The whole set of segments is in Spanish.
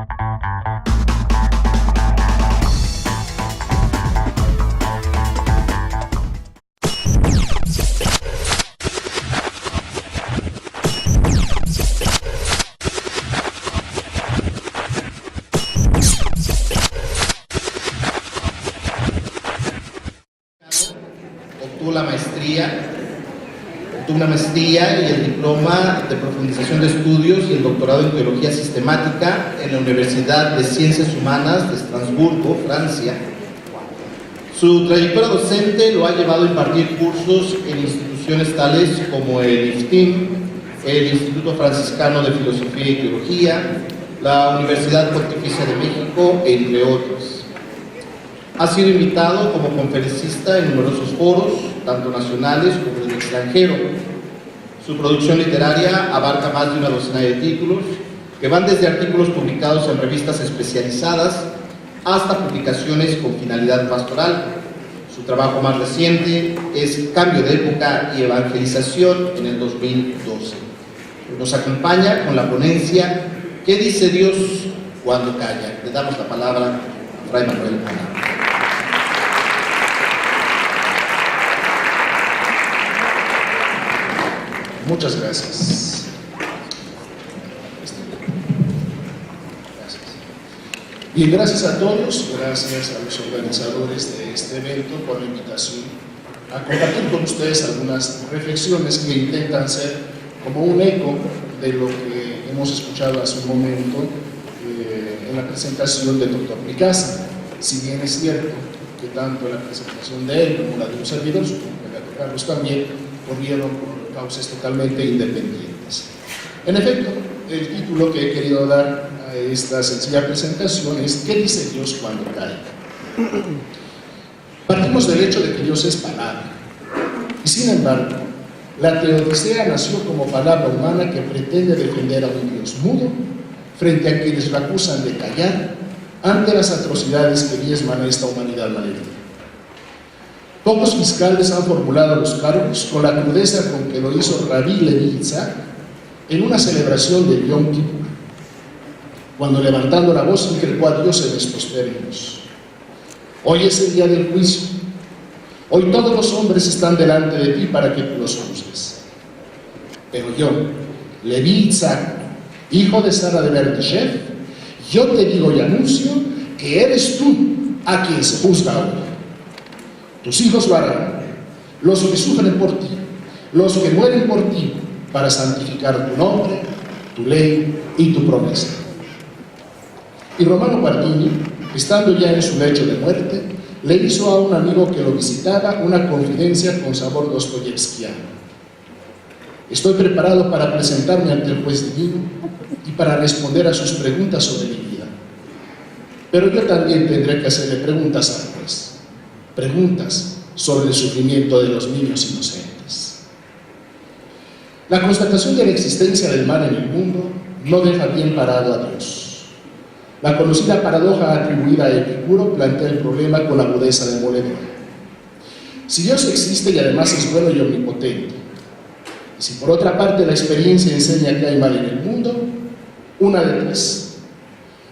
Obtuvo una maestría y el diploma de profundización de estudios y el doctorado en teología sistemática en la Universidad de Ciencias Humanas de Estrasburgo, Francia. Su trayectoria docente lo ha llevado a impartir cursos en instituciones tales como el IFTIM, el Instituto Franciscano de Filosofía y Teología, la Universidad Pontificia de México, entre otros. Ha sido invitado como conferencista en numerosos foros, tanto nacionales como en el extranjero. Su producción literaria abarca más de una docena de títulos, que van desde artículos publicados en revistas especializadas hasta publicaciones con finalidad pastoral. Su trabajo más reciente es Cambio de época y evangelización en el 2012. Nos acompaña con la ponencia ¿Qué dice Dios cuando calla? Le damos la palabra a Fray Manuel Ana. Muchas gracias. Bien, gracias a todos, gracias a los organizadores de este evento por la invitación a compartir con ustedes algunas reflexiones que intentan ser como un eco de lo que hemos escuchado hace un momento en la presentación del doctor Picasa. Si bien es cierto que tanto la presentación de él como la de un servidor, supongo que la de Carlos también, corrieron por causas totalmente independientes. En efecto, el título que he querido dar a esta sencilla presentación es ¿Qué dice Dios cuando cae? Partimos del hecho de que Dios es palabra, y sin embargo, la teodicea nació como palabra humana que pretende defender a un Dios mudo frente a quienes lo acusan de callar ante las atrocidades que diezman a esta humanidad maléfica. Pocos fiscales han formulado los cargos con la crudeza con que lo hizo Rabí Levi Yitzhak en una celebración de Yom Kippur, cuando levantando la voz increpó a Dios en estos términos: hoy es el día del juicio, hoy todos los hombres están delante de ti para que tú los juzgues. Pero yo, Levi Yitzhak, hijo de Sara de Bertishev, yo te digo y anuncio que eres tú a quien se juzga hoy. Tus hijos lo harán, los que sufren por ti, los que mueren por ti, para santificar tu nombre, tu ley y tu promesa. Y Romano Guardini, estando ya en su lecho de muerte, le hizo a un amigo que lo visitaba una confidencia con sabor dostoyevskiano. Estoy preparado para presentarme ante el juez divino y para responder a sus preguntas sobre mi vida. Pero yo también tendré que hacerle preguntas al juez. Preguntas sobre el sufrimiento de los niños inocentes. La constatación de la existencia del mal en el mundo no deja bien parado a Dios. La conocida paradoja atribuida a Epicuro plantea el problema con agudeza demoledora. Si Dios existe y además es bueno y omnipotente, y si por otra parte la experiencia enseña que hay mal en el mundo, una de tres: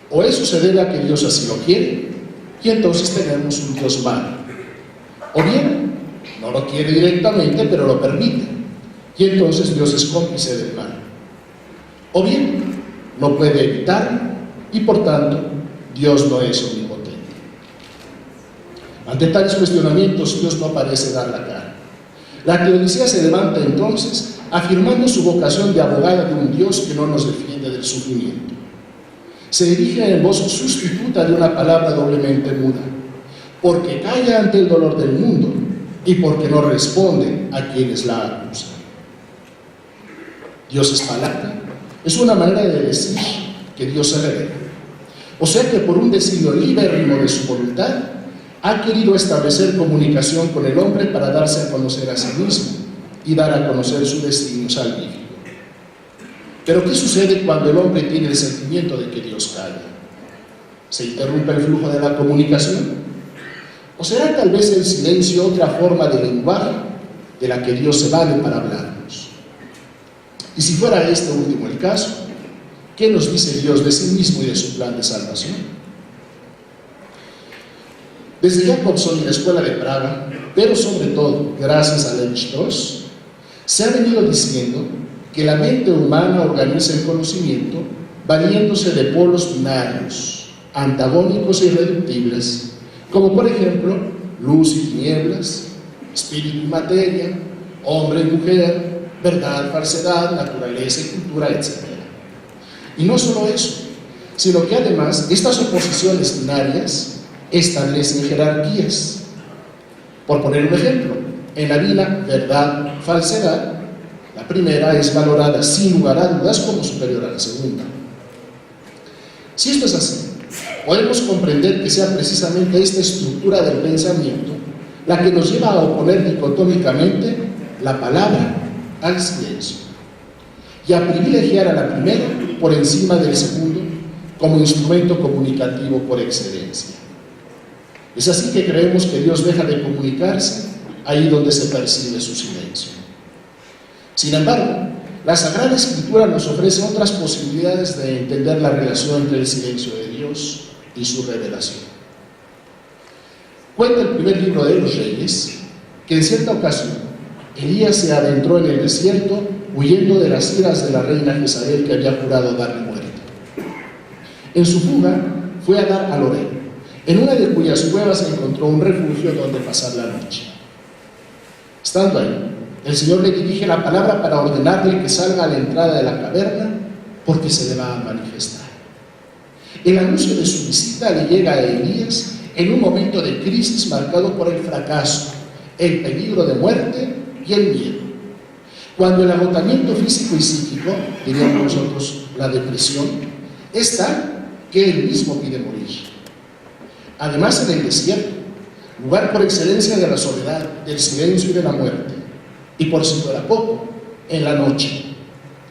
o eso se debe a que Dios así lo quiere, y entonces tenemos un Dios malo. O bien, no lo quiere directamente, pero lo permite, y entonces Dios es cómplice del mal. O bien, no puede evitarlo, y por tanto, Dios no es omnipotente. Ante tales cuestionamientos, Dios no parece dar la cara. La teodicea se levanta entonces, afirmando su vocación de abogada de un Dios que no nos defiende del sufrimiento. Se erige en voz sustituta de una palabra doblemente muda, porque calla ante el dolor del mundo y porque no responde a quienes la acusan. Dios es palabra, es una manera de decir que Dios se revela. O sea que por un designio libérrimo de su voluntad, ha querido establecer comunicación con el hombre para darse a conocer a sí mismo y dar a conocer su destino salvífico. Pero ¿qué sucede cuando el hombre tiene el sentimiento de que Dios calla? ¿Se interrumpe el flujo de la comunicación? ¿O será tal vez el silencio otra forma de lenguaje de la que Dios se vale para hablarnos? Y si fuera este último el caso, ¿qué ¿Qué nos dice Dios de sí mismo y de su plan de salvación? Desde Jacobson y la Escuela de Praga, pero sobre todo gracias a Levi-Strauss, se ha venido diciendo que la mente humana organiza el conocimiento valiéndose de polos binarios, antagónicos e irreductibles, como por ejemplo luz y tinieblas, espíritu y materia, hombre y mujer, verdad, falsedad, naturaleza y cultura, etc. Y no solo eso, sino que además estas oposiciones binarias establecen jerarquías. Por poner un ejemplo, en la Biblia, verdad, falsedad, la primera es valorada sin lugar a dudas como superior a la segunda. Si esto es así, podemos comprender que sea precisamente esta estructura del pensamiento la que nos lleva a oponer dicotómicamente la palabra al silencio y a privilegiar a la primera por encima del segundo como instrumento comunicativo por excelencia. Es así que creemos que Dios deja de comunicarse ahí donde se percibe su silencio. Sin embargo, la Sagrada Escritura nos ofrece otras posibilidades de entender la relación entre el silencio de Dios y su revelación. Cuenta el primer libro de los Reyes que en cierta ocasión Elías se adentró en el desierto huyendo de las iras de la reina Jezabel que había jurado darle muerte. En su fuga fue a dar a Lorén, en una de cuyas cuevas encontró un refugio donde pasar la noche. Estando ahí, el Señor le dirige la palabra para ordenarle que salga a la entrada de la caverna porque se le va a manifestar. El anuncio de su visita le llega a Elías en un momento de crisis marcado por el fracaso, el peligro de muerte y el miedo. Cuando el agotamiento físico y psíquico, diríamos nosotros la depresión, es tal que él mismo pide morir. Además, en el desierto, lugar por excelencia de la soledad, del silencio y de la muerte, y por si fuera poco, en la noche,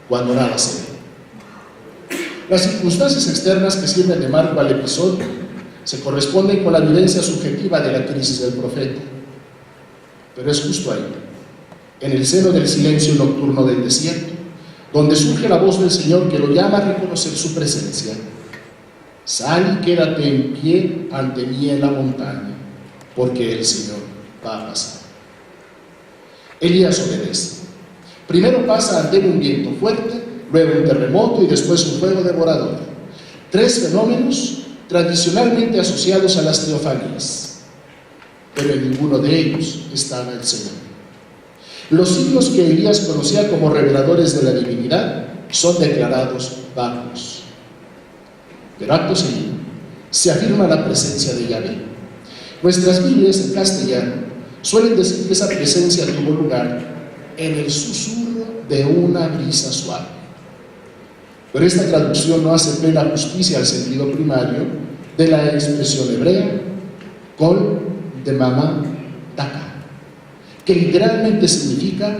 cuando nada se ve. Las circunstancias externas que sirven de marco al episodio se corresponden con la vivencia subjetiva de la crisis del profeta. Pero es justo ahí, en el seno del silencio nocturno del desierto, donde surge la voz del Señor que lo llama a reconocer su presencia. Sal y quédate en pie ante mí en la montaña, porque el Señor va a pasar. Elías obedece. Primero pasa ante un viento fuerte, luego un terremoto y después un fuego devorador. Tres fenómenos tradicionalmente asociados a las teofanías, pero en ninguno de ellos estaba el Señor. Los signos que Elías conocía como reveladores de la divinidad son declarados vagos. Pero acto seguido se afirma la presencia de Yahvé. Nuestras Biblias en castellano suelen decir que esa presencia tuvo lugar en el susurro de una brisa suave. Pero esta traducción no hace plena justicia al sentido primario de la expresión hebrea kol demamá daka, que literalmente significa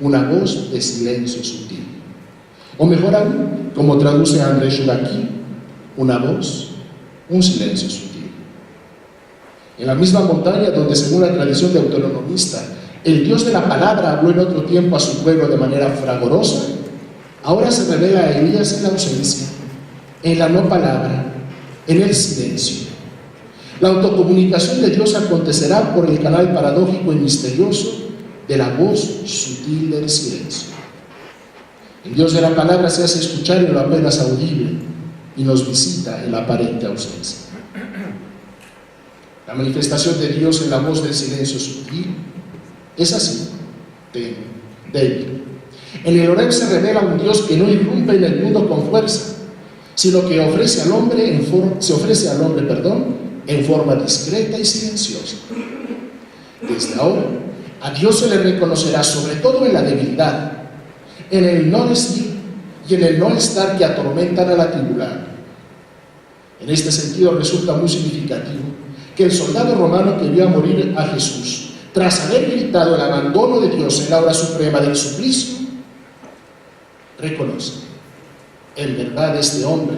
una voz de silencio sutil. O mejor aún, como traduce André Chouraqui, una voz, un silencio sutil. En la misma montaña donde, según la tradición deuteronomista, el Dios de la palabra habló en otro tiempo a su pueblo de manera fragorosa, ahora se revela a Elías en la ausencia, en la no palabra, en el silencio. La autocomunicación de Dios acontecerá por el canal paradójico y misterioso de la voz sutil del silencio. El Dios de la palabra se hace escuchar en lo apenas audible y nos visita en la aparente ausencia. La manifestación de Dios en la voz del silencio sutil es así, débil. En el Horeb se revela un Dios que no irrumpe en el mundo con fuerza, sino que se ofrece al hombre en forma discreta y silenciosa. Desde ahora, a Dios se le reconocerá sobre todo en la debilidad, en el no decir y en el no estar que atormentan a la tribulada. En este sentido resulta muy significativo que el soldado romano que vio a morir a Jesús, tras haber gritado el abandono de Dios en la hora suprema del suplicio, reconoce: en verdad este hombre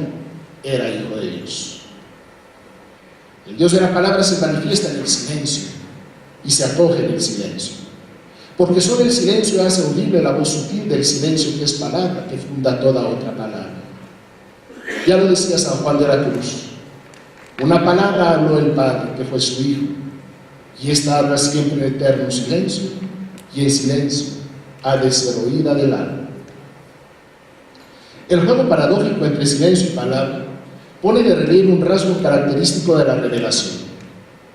era hijo de Dios. El Dios de la palabra se manifiesta en el silencio y se acoge en el silencio, porque solo el silencio hace audible la voz sutil del silencio que es palabra, que funda toda otra palabra. Ya lo decía San Juan de la Cruz, una palabra habló el Padre, que fue su Hijo, y esta habla siempre en eterno silencio, y en silencio ha de ser oída del alma. El juego paradójico entre silencio y palabra pone de relieve un rasgo característico de la revelación,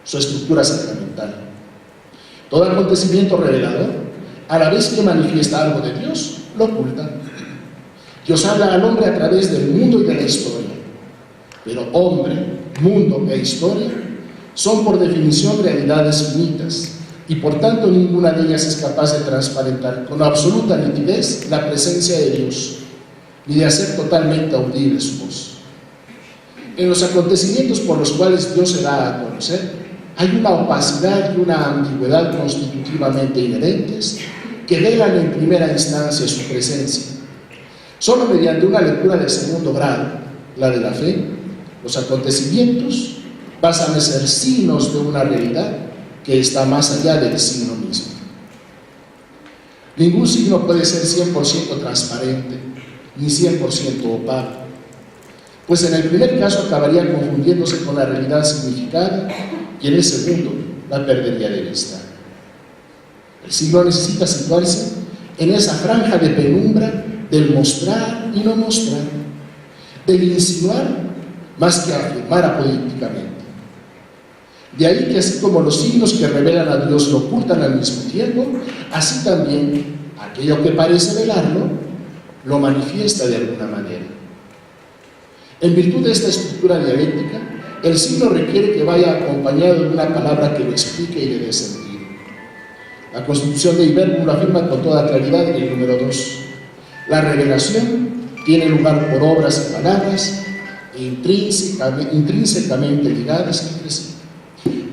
su estructura sacramental. Todo acontecimiento revelador, a la vez que manifiesta algo de Dios, lo oculta. Dios habla al hombre a través del mundo y de la historia, pero hombre, mundo e historia son por definición realidades finitas, y por tanto ninguna de ellas es capaz de transparentar con absoluta nitidez la presencia de Dios, ni de hacer totalmente audible su voz. En los acontecimientos por los cuales Dios se da a conocer, hay una opacidad y una ambigüedad constitutivamente inherentes que velan en primera instancia su presencia. Solo mediante una lectura de segundo grado, la de la fe, los acontecimientos pasan a ser signos de una realidad que está más allá del signo mismo. Ningún signo puede ser 100% transparente, ni 100% opaco, pues en el primer caso acabaría confundiéndose con la realidad significada y en el segundo la perdería de vista. El signo necesita situarse en esa franja de penumbra del mostrar y no mostrar, del insinuar más que afirmar apolíticamente. De ahí que así como los signos que revelan a Dios lo ocultan al mismo tiempo, así también aquello que parece velarlo lo manifiesta de alguna manera. En virtud de esta estructura dialéctica, el signo requiere que vaya acompañado de una palabra que lo explique y le dé sentido. La Constitución de Ibérculo lo afirma con toda claridad en el número 2. La revelación tiene lugar por obras y palabras intrínsecamente ligadas entre sí.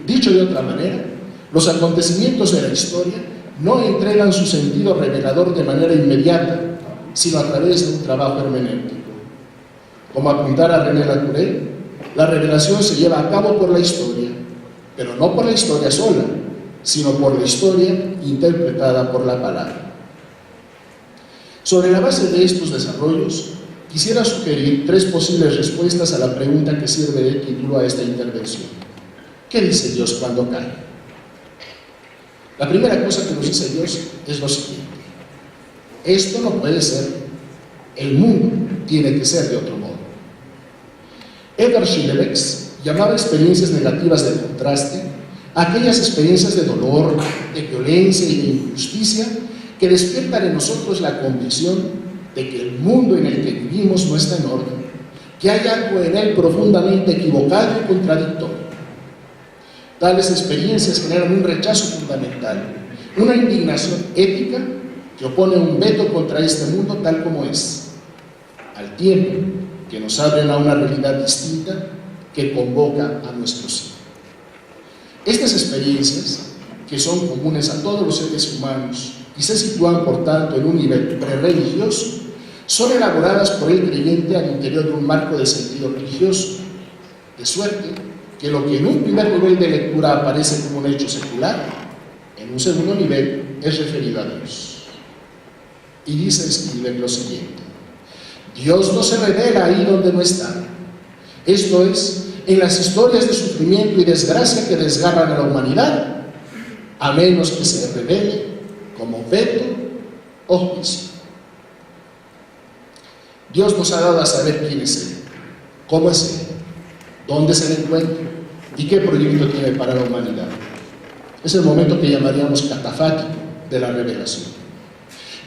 Dicho de otra manera, los acontecimientos de la historia no entregan su sentido revelador de manera inmediata, sino a través de un trabajo hermenéutico. Como apuntara René Latourelle, la revelación se lleva a cabo por la historia, pero no por la historia sola, sino por la historia interpretada por la palabra. Sobre la base de estos desarrollos, quisiera sugerir 3 posibles respuestas a la pregunta que sirve de título a esta intervención. ¿Qué dice Dios cuando cae? La primera cosa que nos dice Dios es lo siguiente: esto no puede ser, el mundo tiene que ser de otro modo. Edgar Schillebeeckx llamaba experiencias negativas de contraste a aquellas experiencias de dolor, de violencia y de injusticia que despiertan en nosotros la convicción de que el mundo en el que vivimos no está en orden, que hay algo en él profundamente equivocado y contradictorio. Tales experiencias generan un rechazo fundamental, una indignación ética que opone un veto contra este mundo tal como es, al tiempo que nos abren a una realidad distinta que convoca a nuestro sí. Estas experiencias, que son comunes a todos los seres humanos y se sitúan por tanto en un nivel prerreligioso, son elaboradas por el creyente al interior de un marco de sentido religioso, de suerte que lo que en un primer nivel de lectura aparece como un hecho secular, en un segundo nivel es referido a Dios. Y dice Schillebeeckx lo siguiente: Dios no se revela ahí donde no está, esto es, en las historias de sufrimiento y desgracia que desgarran a la humanidad, a menos que se revele como veto o juicio. Dios nos ha dado a saber quién es Él, cómo es Él, dónde se le encuentra y qué proyecto tiene para la humanidad. Es el momento que llamaríamos catafático de la revelación.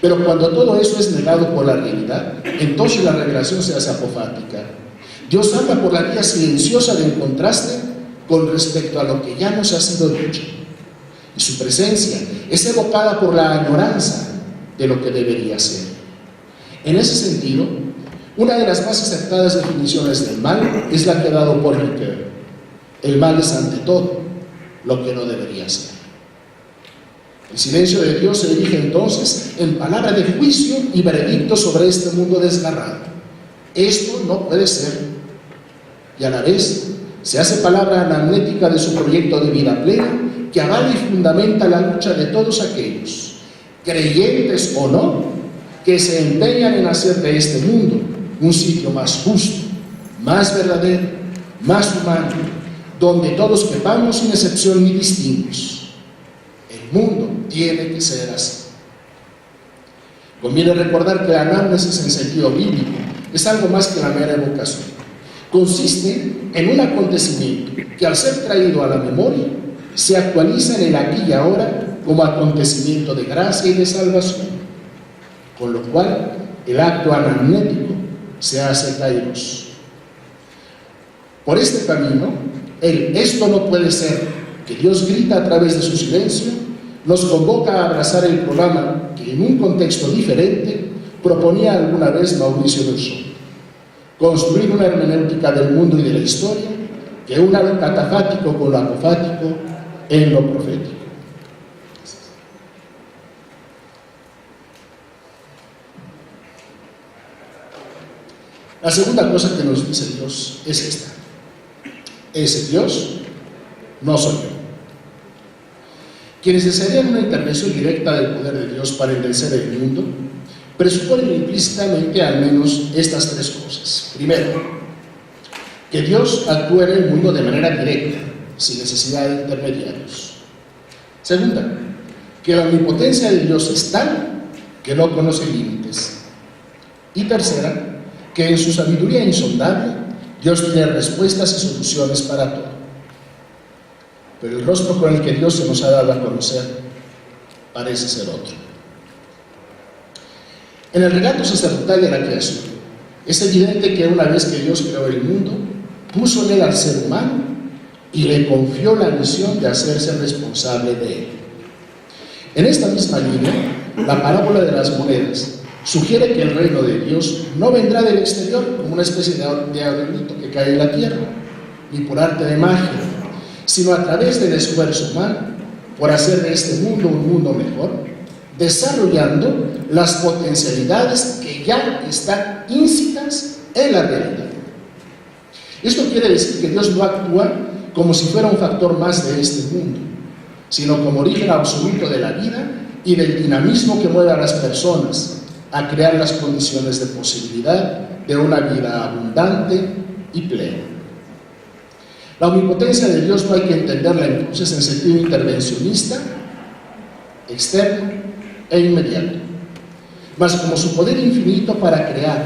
Pero cuando todo eso es negado por la realidad, entonces la revelación se hace apofática. Dios habla por la vía silenciosa del contraste con respecto a lo que ya nos ha sido dicho. Y su presencia es evocada por la añoranza de lo que debería ser. En ese sentido, una de las más acertadas definiciones del mal es la que ha dado Paul Ricoeur. El mal es ante todo lo que no debería ser. El silencio de Dios se dirige entonces en palabra de juicio y veredicto sobre este mundo desgarrado. Esto no puede ser. Y a la vez se hace palabra anamnética de su proyecto de vida plena que avala y fundamenta la lucha de todos aquellos, creyentes o no, que se empeñan en hacer de este mundo un sitio más justo, más verdadero, más humano, donde todos quepamos sin excepción ni distingos. El mundo tiene que ser así. Conviene recordar que la anamnesis en sentido bíblico es algo más que la mera evocación. Consiste en un acontecimiento que, al ser traído a la memoria, se actualiza en el aquí y ahora como acontecimiento de gracia y de salvación, con lo cual el acto anamnético se hace kairos. Por este camino, el "esto no puede ser", que Dios grita a través de su silencio, nos convoca a abrazar el programa que, en un contexto diferente, proponía alguna vez Mauricio Rousseau: construir una hermenéutica del mundo y de la historia que una lo catafático con lo apofático en lo profético. La segunda cosa que nos dice Dios es esta: ese Dios no soy yo. Quienes desearían una intervención directa del poder de Dios para enderezar el mundo presuponen implícitamente al menos estas tres cosas. Primero, que Dios actúa en el mundo de manera directa, sin necesidad de intermediarios. Segunda, que la omnipotencia de Dios es tal que no conoce límites. Y tercera, que en su sabiduría insondable Dios tiene respuestas y soluciones para todo. Pero el rostro con el que Dios se nos ha dado a conocer parece ser otro. En el relato sacerdotal de la creación, es evidente que una vez que Dios creó el mundo, puso en él al ser humano y le confió la misión de hacerse responsable de él. En esta misma línea, la parábola de las monedas sugiere que el reino de Dios no vendrá del exterior como una especie de aerolito que cae en la tierra, ni por arte de magia, sino a través del esfuerzo humano por hacer de este mundo un mundo mejor, desarrollando las potencialidades que ya están íncitas en la realidad. Esto quiere decir que Dios no actúa como si fuera un factor más de este mundo, sino como origen absoluto de la vida y del dinamismo que mueve a las personas a crear las condiciones de posibilidad de una vida abundante y plena. La omnipotencia de Dios no hay que entenderla entonces en sentido intervencionista, externo e inmediato, mas como su poder infinito para crear,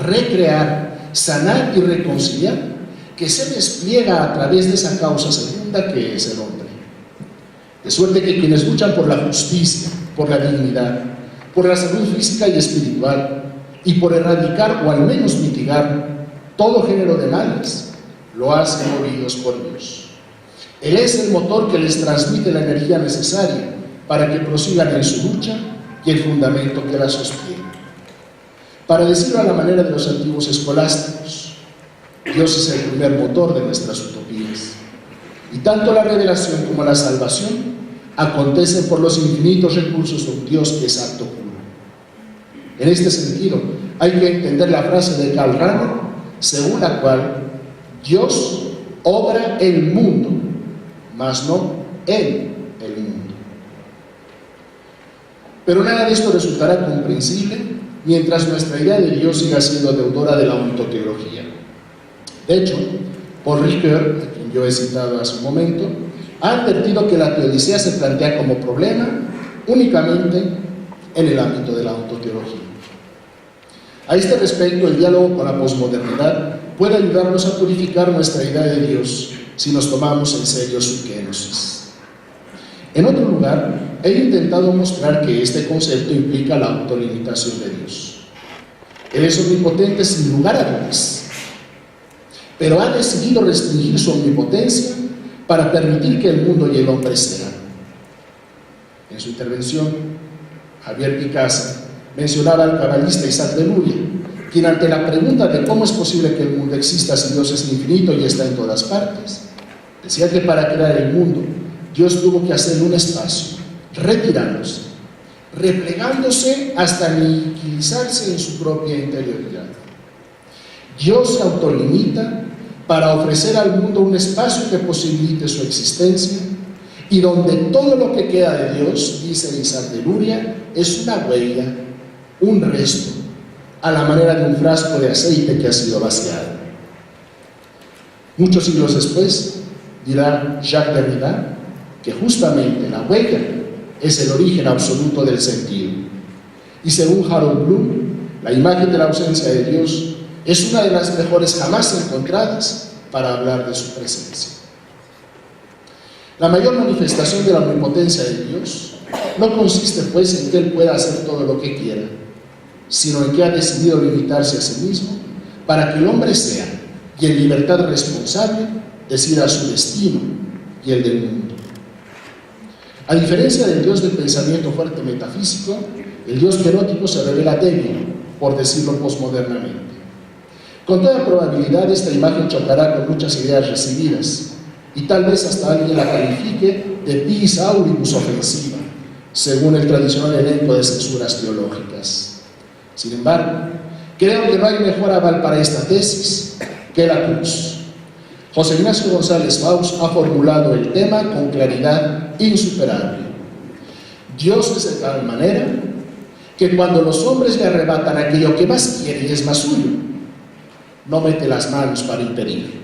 recrear, sanar y reconciliar, que se despliega a través de esa causa segunda que es el hombre. De suerte que quienes luchan por la justicia, por la dignidad, por la salud física y espiritual, y por erradicar o al menos mitigar todo género de males, lo hacen movidos por Dios. Él es el motor que les transmite la energía necesaria para que prosigan en su lucha y el fundamento que la sostiene. Para decirlo a la manera de los antiguos escolásticos, Dios es el primer motor de nuestras utopías. Y tanto la revelación como la salvación acontecen por los infinitos recursos de un Dios que es acto puro. En este sentido, hay que entender la frase de Karl Rahner, según la cual Dios obra el mundo, mas no en el mundo. Pero nada de esto resultará comprensible mientras nuestra idea de Dios siga siendo deudora de la ontoteología. De hecho, Paul Ricoeur, a quien yo he citado hace un momento, ha advertido que la teodicea se plantea como problema únicamente en el ámbito de la ontoteología. A este respecto, el diálogo con la posmodernidad puede ayudarnos a purificar nuestra idea de Dios si nos tomamos en serio su kenosis. En otro lugar, he intentado mostrar que este concepto implica la autolimitación de Dios. Él es omnipotente sin lugar a dudas, pero ha decidido restringir su omnipotencia para permitir que el mundo y el hombre sean. En su intervención, Javier Picasa mencionaba al cabalista Isaac de Luria, quien ante la pregunta de cómo es posible que el mundo exista si Dios es infinito y está en todas partes, decía que para crear el mundo, Dios tuvo que hacer un espacio, retirándose, replegándose hasta aniquilizarse en su propia interioridad. Dios se autolimita para ofrecer al mundo un espacio que posibilite su existencia y donde todo lo que queda de Dios, dice Isaac de Luria, es una huella, un resto, a la manera de un frasco de aceite que ha sido vaciado. Muchos siglos después, dirá Jacques Derrida que justamente la huella es el origen absoluto del sentido. Y según Harold Bloom, la imagen de la ausencia de Dios es una de las mejores jamás encontradas para hablar de su presencia. La mayor manifestación de la omnipotencia de Dios no consiste pues en que Él pueda hacer todo lo que quiera, sino en que ha decidido limitarse a sí mismo para que el hombre sea, y en libertad responsable, decida su destino y el del mundo. A diferencia del Dios del pensamiento fuerte metafísico, el Dios querótico se revela débil, por decirlo posmodernamente. Con toda probabilidad esta imagen chocará con muchas ideas recibidas, y tal vez hasta alguien la califique de pis auribus ofensiva, según el tradicional elenco de censuras teológicas. Sin embargo, creo que no hay mejor aval para esta tesis que la cruz. José Ignacio González Faust ha formulado el tema con claridad insuperable. Dios es de tal manera que cuando los hombres le arrebatan aquello que más quiere y es más suyo, no mete las manos para impedir.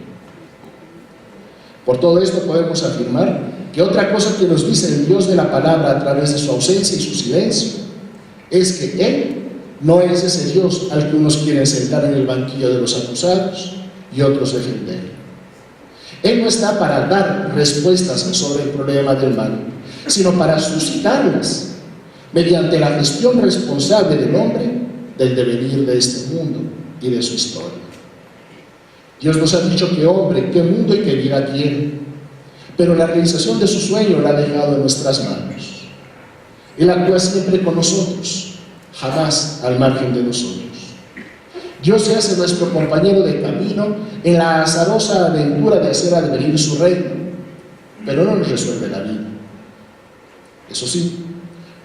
Por todo esto podemos afirmar que otra cosa que nos dice el Dios de la palabra a través de su ausencia y su silencio es que Él no es ese Dios al que unos quieren sentar en el banquillo de los acusados y otros defender. Él no está para dar respuestas sobre el problema del mal, sino para suscitarlas mediante la gestión responsable del hombre del devenir de este mundo y de su historia. Dios nos ha dicho qué hombre, qué mundo y qué vida quiere, pero la realización de su sueño la ha dejado en nuestras manos. Él actúa siempre con nosotros, jamás al margen de nosotros. Dios se hace nuestro compañero de camino en la azarosa aventura de hacer advenir su reino, pero no nos resuelve la vida. Eso sí,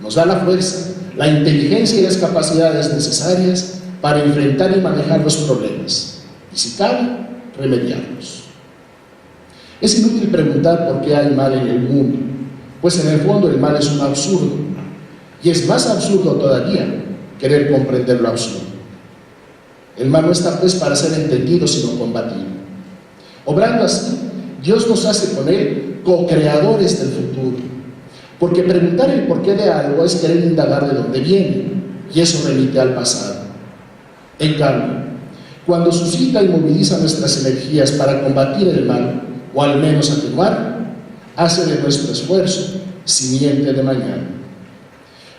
nos da la fuerza, la inteligencia y las capacidades necesarias para enfrentar y manejar los problemas, y si cabe, remediarlos. Es inútil preguntar por qué hay mal en el mundo, pues en el fondo el mal es un absurdo, y es más absurdo todavía querer comprender lo absurdo. El mal no está pues para ser entendido, sino combatido. Obrando así, Dios nos hace con Él co-creadores del futuro, porque preguntar el porqué de algo es querer indagar de dónde viene, y eso remite al pasado. En cambio, cuando suscita y moviliza nuestras energías para combatir el mal, o al menos atenuarlo, hace de nuestro esfuerzo simiente de mañana.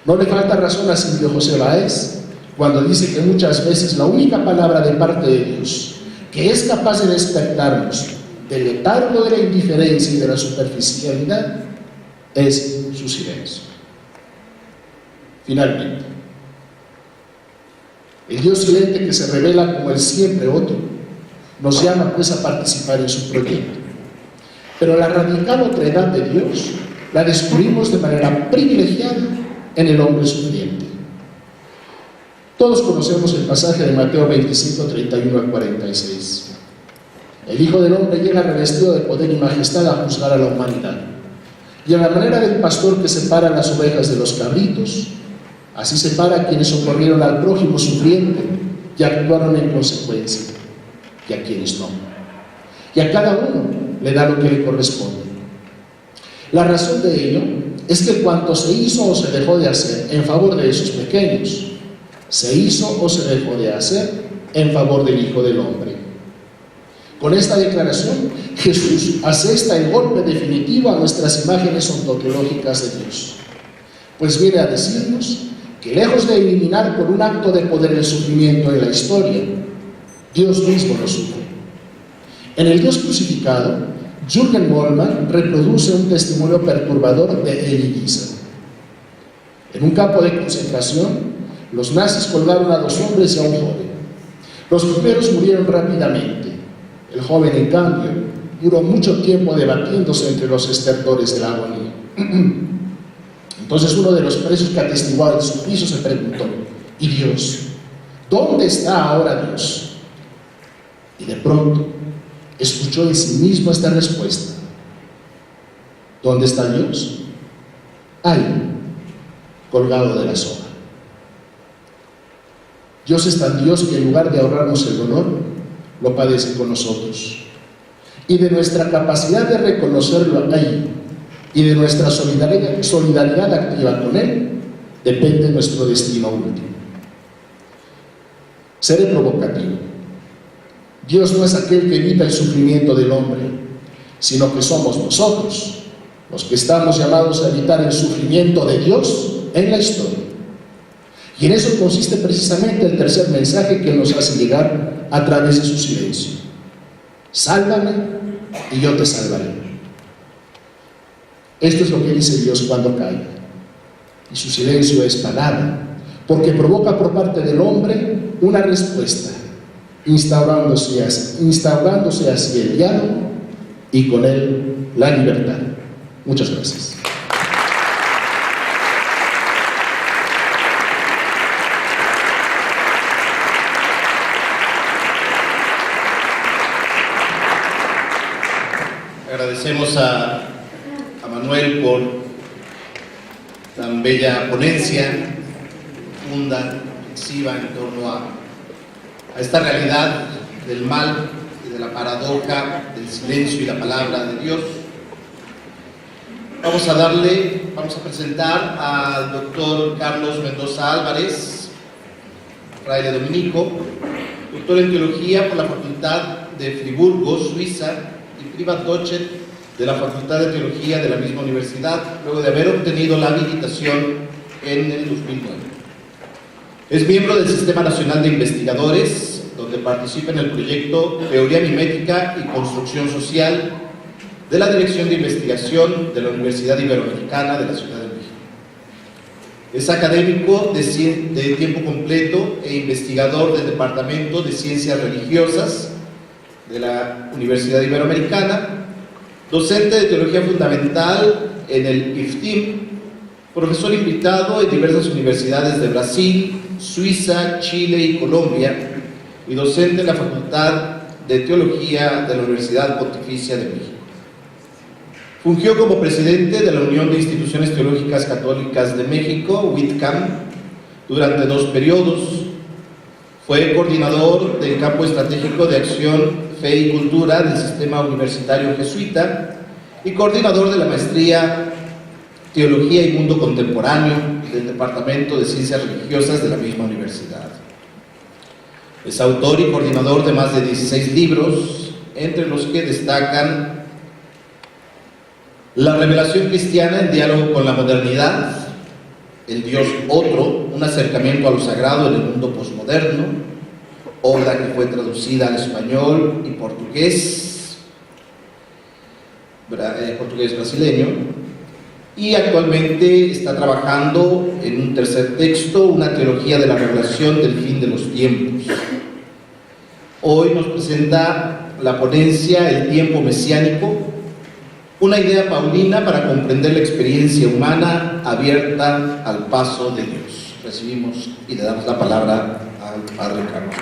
No le falta razón a Silvio José Báez cuando dice que muchas veces la única palabra de parte de Dios que es capaz de despertarnos del letargo de la indiferencia y de la superficialidad es su silencio. Finalmente, el Dios silente que se revela como el siempre otro nos llama pues a participar en su proyecto. Pero la radical otredad de Dios la descubrimos de manera privilegiada en el hombre sufriente. Todos conocemos el pasaje de Mateo 25, 31 al 46. El Hijo del Hombre llega revestido de poder y majestad a juzgar a la humanidad. Y a la manera del pastor que separa las ovejas de los cabritos, así separa a quienes socorrieron al prójimo sufriente y actuaron en consecuencia, y a quienes no. Y a cada uno le da lo que le corresponde. La razón de ello es que cuanto se hizo o se dejó de hacer en favor de esos pequeños, se hizo o se dejó de hacer en favor del Hijo del Hombre. Con esta declaración, Jesús asesta el golpe definitivo a nuestras imágenes ontológicas de Dios, pues viene a decirnos que lejos de eliminar por un acto de poder el sufrimiento de la historia, Dios mismo lo sufre. En el Dios crucificado, Jürgen Moltmann reproduce un testimonio perturbador de Elie Wiesel. En un campo de concentración, los nazis colgaron a 2 hombres y a un joven. Los primeros murieron rápidamente. El joven, en cambio, duró mucho tiempo debatiéndose entre los estertores de la agonía. Entonces uno de los presos que atestiguaba el suplicio se preguntó: ¿y Dios? ¿Dónde está ahora Dios? Y de pronto escuchó en sí mismo esta respuesta: ¿dónde está Dios? Ahí, colgado de la soga. Dios es tan Dios que en lugar de ahorrarnos el dolor, lo padece con nosotros. y de nuestra capacidad de reconocerlo ahí y de nuestra solidaridad activa con Él, depende nuestro destino último. Seré provocativo. Dios no es aquel que evita el sufrimiento del hombre, sino que somos nosotros los que estamos llamados a evitar el sufrimiento de Dios en la historia. Y en eso consiste precisamente el tercer mensaje que nos hace llegar a través de su silencio. Sálvame y yo te salvaré. Esto es lo que dice Dios cuando calla. Y su silencio es palabra, porque provoca por parte del hombre una respuesta, instaurándose así el diálogo y con él la libertad. Muchas gracias. Agradecemos a Manuel por tan bella ponencia profunda, reflexiva en torno a esta realidad del mal y de la paradoja del silencio y la palabra de Dios. Vamos a presentar al doctor Carlos Mendoza Álvarez, fraile dominico, doctor en teología por la Facultad de Friburgo, Suiza, y Privatdochet de la Facultad de Teología de la misma universidad, luego de haber obtenido la habilitación en el 2009. Es miembro del Sistema Nacional de Investigadores, donde participa en el proyecto Teoría Mimética y Construcción Social de la Dirección de Investigación de la Universidad Iberoamericana de la Ciudad de México. Es académico de tiempo completo e investigador del Departamento de Ciencias Religiosas de la Universidad Iberoamericana, docente de Teología Fundamental en el IFTIM, profesor invitado en diversas universidades de Brasil, Suiza, Chile y Colombia, y docente en la Facultad de Teología de la Universidad Pontificia de México. Fungió como presidente de la Unión de Instituciones Teológicas Católicas de México, UITCAM, durante 2 periodos. Fue coordinador del campo estratégico de acción, fe y cultura del sistema universitario jesuita y coordinador de la maestría Teología y Mundo Contemporáneo del Departamento de Ciencias Religiosas de la misma universidad. Es autor y coordinador de más de 16 libros, entre los que destacan La revelación cristiana en diálogo con la modernidad, El Dios otro, un acercamiento a lo sagrado en el mundo posmoderno, obra que fue traducida al español y portugués brasileño, y actualmente está trabajando en un tercer texto, una teología de la revelación del fin de los tiempos. Hoy nos presenta la ponencia El tiempo mesiánico, una idea paulina para comprender la experiencia humana abierta al paso de Dios. Recibimos y le damos la palabra al padre Carlos.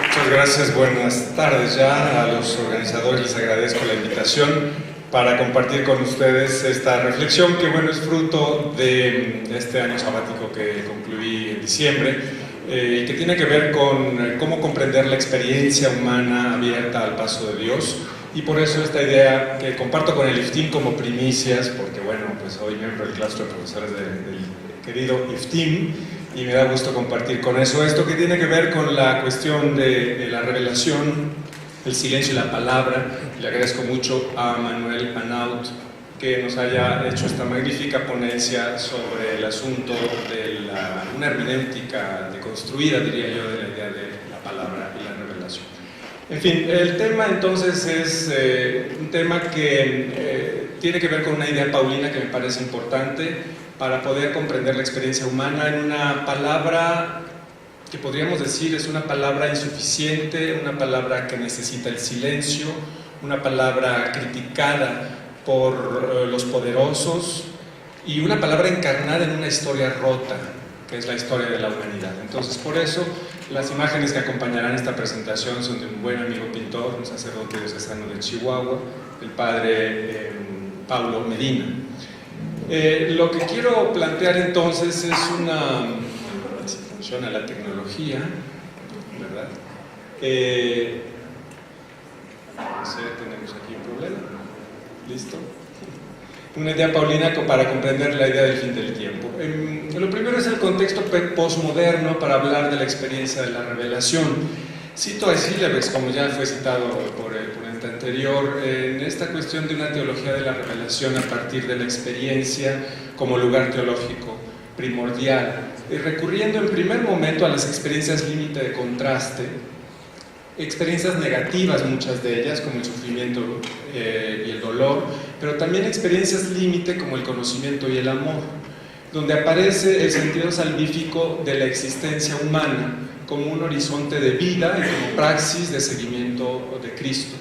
Muchas gracias, buenas tardes ya. A los organizadores les agradezco la invitación para compartir con ustedes esta reflexión que, bueno, es fruto de este año sabático que concluí en diciembre, y que tiene que ver con cómo comprender la experiencia humana abierta al paso de Dios. Y por eso esta idea que comparto con el IFTIM como primicias, porque bueno, pues soy miembro del claustro de profesores del querido IFTIM, y me da gusto compartir con eso esto que tiene que ver con la cuestión de la revelación, el silencio y la palabra. Le agradezco mucho a Manuel Anaut que nos haya hecho esta magnífica ponencia sobre el asunto de una hermenéutica deconstruida, diría yo, de la idea de la palabra y la revelación. En fin, el tema entonces es un tema que tiene que ver con una idea paulina que me parece importante para poder comprender la experiencia humana en una palabra que podríamos decir es una palabra insuficiente, una palabra que necesita el silencio, una palabra criticada por los poderosos y una palabra encarnada en una historia rota, que es la historia de la humanidad. Entonces, por eso, las imágenes que acompañarán esta presentación son de un buen amigo pintor, un sacerdote diocesano de Chihuahua, el padre Paulo Medina. Lo que quiero plantear entonces es funciona la tecnología, ¿verdad? No sé, tenemos aquí un problema. ¿Listo? Una idea paulina para comprender la idea del fin del tiempo. Lo primero es el contexto postmoderno para hablar de la experiencia de la revelación. Cito a Schillebeeckx, como ya fue citado por el ponente anterior, en esta cuestión de una teología de la revelación a partir de la experiencia como lugar teológico primordial, recurriendo en primer momento a las experiencias límite de contraste, experiencias negativas muchas de ellas, como el sufrimiento y el dolor, pero también experiencias límite como el conocimiento y el amor, donde aparece el sentido salvífico de la existencia humana como un horizonte de vida y como praxis de seguimiento de Cristo.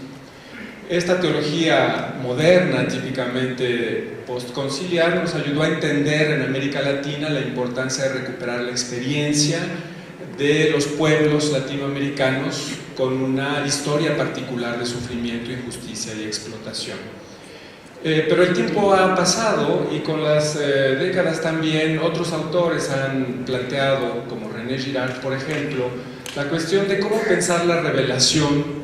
Esta teología moderna, típicamente postconciliar, nos ayudó a entender en América Latina la importancia de recuperar la experiencia de los pueblos latinoamericanos con una historia particular de sufrimiento, injusticia y explotación. Pero el tiempo ha pasado y con las décadas también otros autores han planteado, como René Girard, por ejemplo, la cuestión de cómo pensar la revelación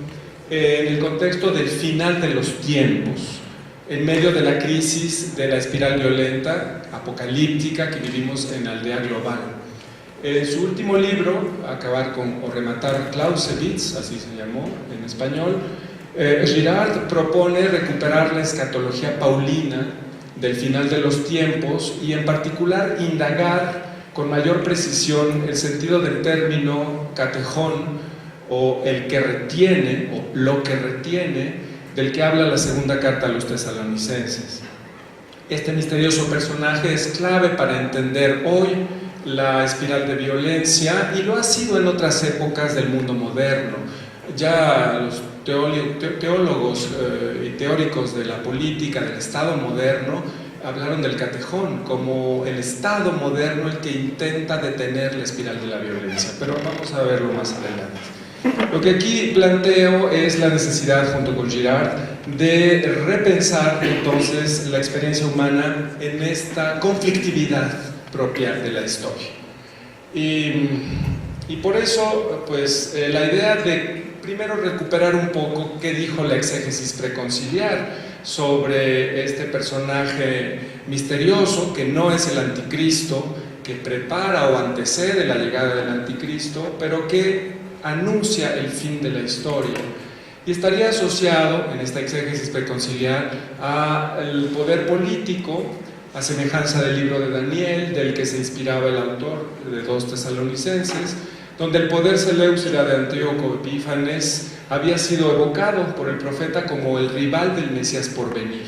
en el contexto del final de los tiempos, en medio de la crisis de la espiral violenta, apocalíptica que vivimos en la aldea global. En su último libro, Acabar con o rematar Clausewitz, así se llamó en español, Girard propone recuperar la escatología paulina del final de los tiempos y en particular indagar con mayor precisión el sentido del término catejón o el que retiene o lo que retiene del que habla la segunda carta a los tesalonicenses. Este misterioso personaje es clave para entender hoy la espiral de violencia y lo ha sido en otras épocas del mundo moderno. Ya los teólogos y teóricos de la política, del Estado moderno, hablaron del catejón como el Estado moderno el que intenta detener la espiral de la violencia, pero vamos a verlo más adelante. Lo que aquí planteo es la necesidad, junto con Girard, de repensar entonces la experiencia humana en esta conflictividad propia de la historia. Y por eso, pues, la idea de primero recuperar un poco qué dijo la exégesis preconciliar sobre este personaje misterioso que no es el anticristo, que prepara o antecede la llegada del anticristo, pero que anuncia el fin de la historia. Y estaría asociado en esta exégesis preconciliar al poder político, a semejanza del libro de Daniel, del que se inspiraba el autor de 2 Tesalonicenses, donde el poder Seleucida de Antíoco Epífanes había sido evocado por el profeta como el rival del Mesías por venir.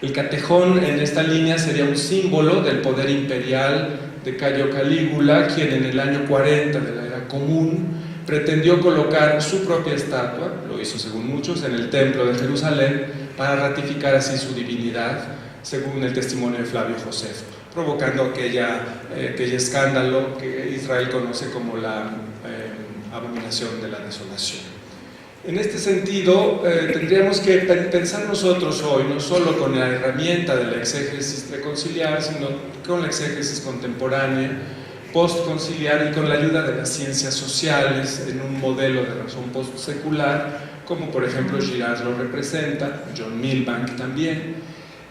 El catejón en esta línea sería un símbolo del poder imperial de Cayo Calígula, quien en el año 40 de la era común pretendió colocar su propia estatua, lo hizo según muchos, en el templo de Jerusalén para ratificar así su divinidad, según el testimonio de Flavio Josefo, provocando aquel escándalo que Israel conoce como la abominación de la desolación. En este sentido, tendríamos que pensar nosotros hoy, no solo con la herramienta de la exégesis preconciliar, sino con la exégesis contemporánea, postconciliar y con la ayuda de las ciencias sociales en un modelo de razón postsecular, como por ejemplo Girard lo representa, John Milbank también.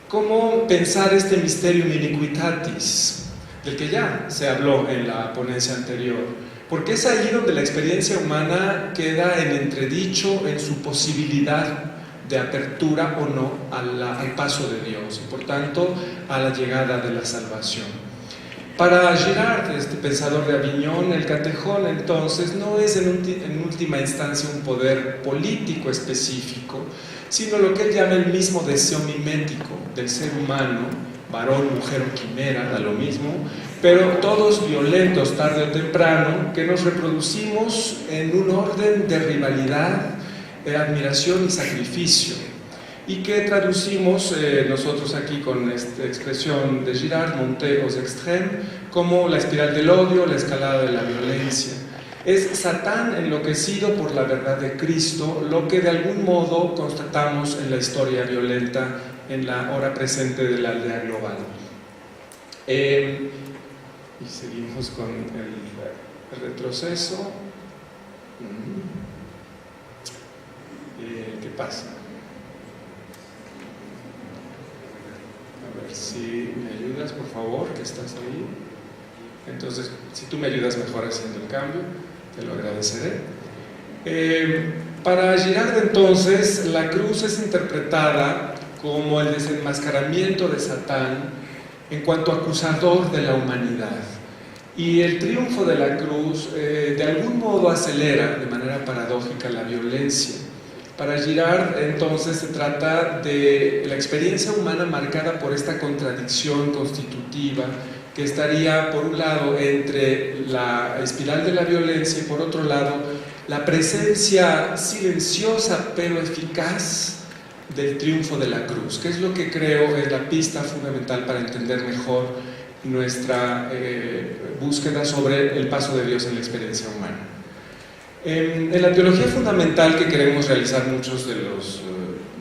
¿Cómo pensar este mysterium iniquitatis, del que ya se habló en la ponencia anterior? Porque es ahí donde la experiencia humana queda en entredicho en su posibilidad de apertura o no al paso de Dios y por tanto a la llegada de la salvación. Para Girard, este pensador de Aviñón, el catejón entonces no es en última instancia un poder político específico, sino lo que él llama el mismo deseo mimético del ser humano, varón, mujer o quimera, da lo mismo, pero todos violentos tarde o temprano, que nos reproducimos en un orden de rivalidad, de admiración y sacrificio, y que traducimos nosotros aquí con esta expresión de Girard, montée aux extrêmes, como la espiral del odio, la escalada de la violencia. Es Satán enloquecido por la verdad de Cristo, lo que de algún modo constatamos en la historia violenta en la hora presente de la aldea global. Y seguimos con el retroceso. ¿Qué pasa? A ver si me ayudas, por favor, que estás ahí. Entonces, si tú me ayudas mejor haciendo el cambio, te lo agradeceré. Para Girard, entonces, la cruz es interpretada como el desenmascaramiento de Satán en cuanto acusador de la humanidad. Y el triunfo de la cruz de algún modo acelera de manera paradójica la violencia. Para Girard, entonces, se trata de la experiencia humana marcada por esta contradicción constitutiva que estaría, por un lado, entre la espiral de la violencia y, por otro lado, la presencia silenciosa pero eficaz del triunfo de la cruz, que es lo que creo es la pista fundamental para entender mejor nuestra búsqueda sobre el paso de Dios en la experiencia humana. En la teología fundamental que queremos realizar muchos de los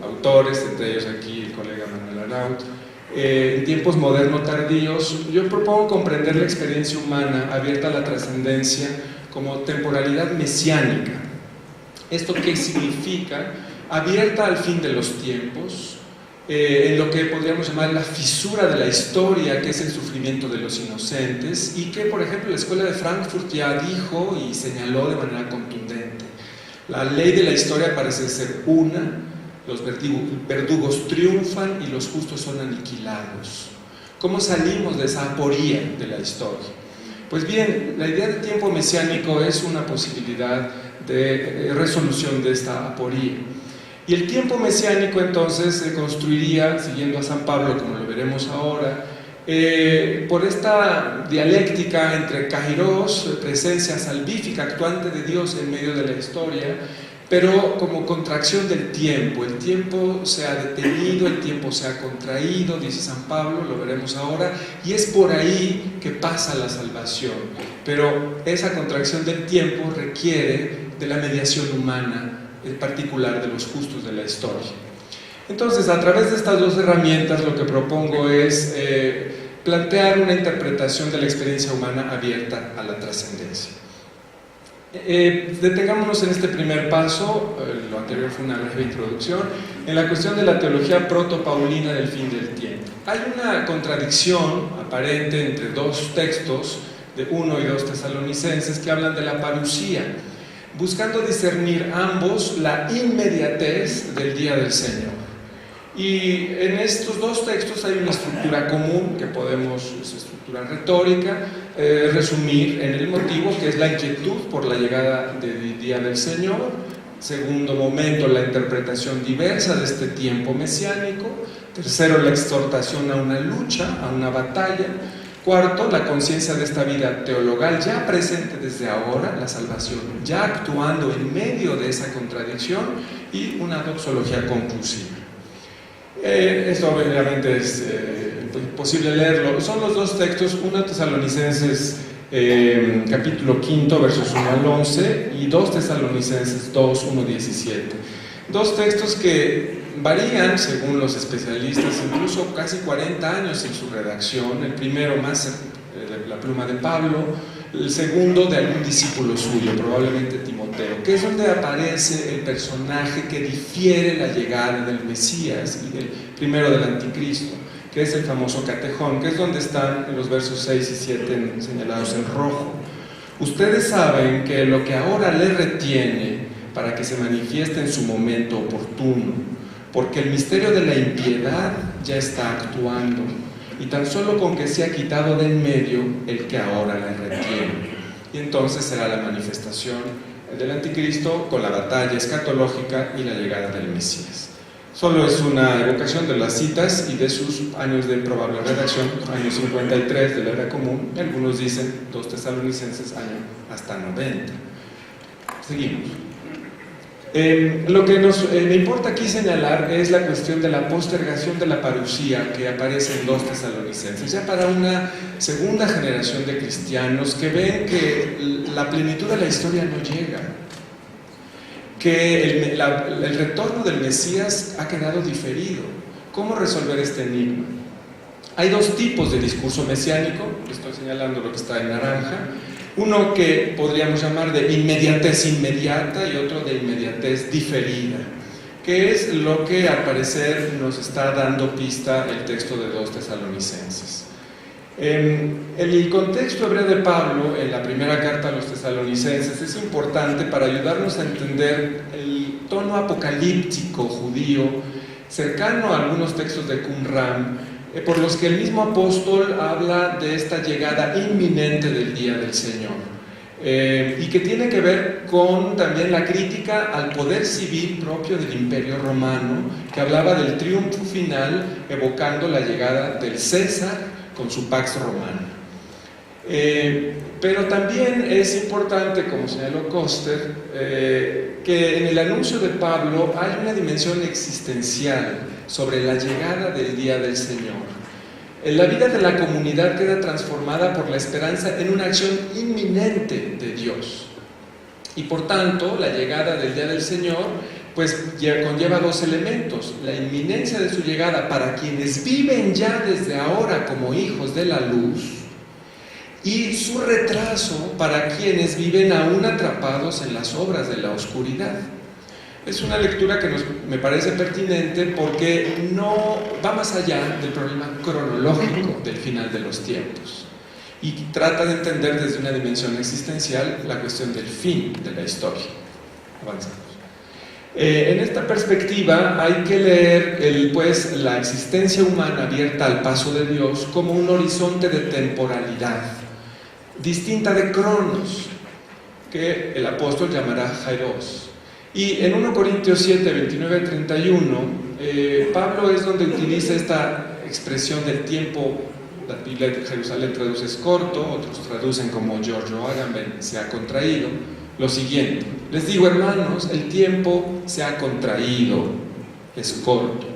autores, entre ellos aquí el colega Manuel Araut, en tiempos modernos tardíos, yo propongo comprender la experiencia humana abierta a la trascendencia como temporalidad mesiánica. ¿Esto qué significa? Abierta al fin de los tiempos, en lo que podríamos llamar la fisura de la historia, que es el sufrimiento de los inocentes, y que, por ejemplo, la Escuela de Frankfurt ya dijo y señaló de manera contundente. La ley de la historia parece ser una, los verdugos triunfan y los justos son aniquilados. ¿Cómo salimos de esa aporía de la historia? Pues bien, la idea de tiempo mesiánico es una posibilidad de resolución de esta aporía. Y el tiempo mesiánico entonces se construiría, siguiendo a San Pablo, como lo veremos ahora, por esta dialéctica entre kairos, presencia salvífica, actuante de Dios en medio de la historia, pero como contracción del tiempo. El tiempo se ha detenido, el tiempo se ha contraído, dice San Pablo, lo veremos ahora, y es por ahí que pasa la salvación. Pero esa contracción del tiempo requiere de la mediación humana, en particular de los justos de la historia. Entonces, a través de estas dos herramientas, lo que propongo es plantear una interpretación de la experiencia humana abierta a la trascendencia. Detengámonos en este primer paso, lo anterior fue una breve introducción, en la cuestión de la teología proto-paulina del fin del tiempo. Hay una contradicción aparente entre dos textos, de 1 y 2 Tesalonicenses, que hablan de la parusía, buscando discernir ambos la inmediatez del día del Señor. Y en estos dos textos hay una estructura común que podemos, esa estructura retórica, resumir en el motivo, que es la inquietud por la llegada del día del Señor. Segundo momento, la interpretación diversa de este tiempo mesiánico. Tercero, la exhortación a una lucha, a una batalla. Cuarto, la conciencia de esta vida teologal ya presente desde ahora, la salvación ya actuando en medio de esa contradicción, y una doxología conclusiva. Esto obviamente es posible leerlo. Son los dos textos, 1 Tesalonicenses capítulo 5, versos 1 al 11, y 2 Tesalonicenses 2, 1, 17. Dos textos que varían, según los especialistas, incluso casi 40 años en su redacción. El primero más de la pluma de Pablo, el segundo de algún discípulo suyo, probablemente Timoteo, que es donde aparece el personaje que difiere la llegada del Mesías y del primero del Anticristo, que es el famoso catejón, que es donde están los versos 6 y 7 señalados en rojo. Ustedes saben que lo que ahora le retiene para que se manifieste en su momento oportuno, porque el misterio de la impiedad ya está actuando, y tan solo con que sea quitado de en medio el que ahora le retiene. Y entonces será la manifestación del Anticristo con la batalla escatológica y la llegada del Mesías. Solo es una evocación de las citas y de sus años de probable redacción, año 53 de la era común, y algunos dicen 2 Tesalonicenses, año hasta 90. Seguimos. Lo que me importa aquí señalar es la cuestión de la postergación de la parusía que aparece en 2 Tesalonicenses, ya para una segunda generación de cristianos que ven que la plenitud de la historia no llega, que el retorno del Mesías ha quedado diferido. ¿Cómo resolver este enigma? Hay dos tipos de discurso mesiánico, estoy señalando lo que está en naranja, uno que podríamos llamar de inmediatez inmediata y otro de inmediatez diferida, que es lo que al parecer nos está dando pista el texto de 2 Tesalonicenses. El contexto hebreo de Pablo en la primera carta a los tesalonicenses es importante para ayudarnos a entender el tono apocalíptico judío cercano a algunos textos de Qumran, por los que el mismo apóstol habla de esta llegada inminente del día del Señor, y que tiene que ver con también la crítica al poder civil propio del Imperio Romano, que hablaba del triunfo final evocando la llegada del César con su Pax Romana. Pero también es importante, como señaló Koster, que en el anuncio de Pablo hay una dimensión existencial sobre la llegada del día del Señor. La vida de la comunidad queda transformada por la esperanza en una acción inminente de Dios. Y por tanto, la llegada del día del Señor pues conlleva dos elementos: la inminencia de su llegada para quienes viven ya desde ahora como hijos de la luz, y su retraso para quienes viven aún atrapados en las obras de la oscuridad. Es una lectura que me parece pertinente porque no va más allá del problema cronológico del final de los tiempos y trata de entender desde una dimensión existencial la cuestión del fin de la historia. Avanzamos. En esta perspectiva hay que leer la existencia humana abierta al paso de Dios como un horizonte de temporalidad distinta de Cronos, que el apóstol llamará Kairos. Y en 1 Corintios 7, 29-31, Pablo es donde utiliza esta expresión del tiempo. La Biblia de Jerusalén traduce es corto, otros traducen como Giorgio Agamben, se ha contraído. Lo siguiente: les digo, hermanos, el tiempo se ha contraído, es corto.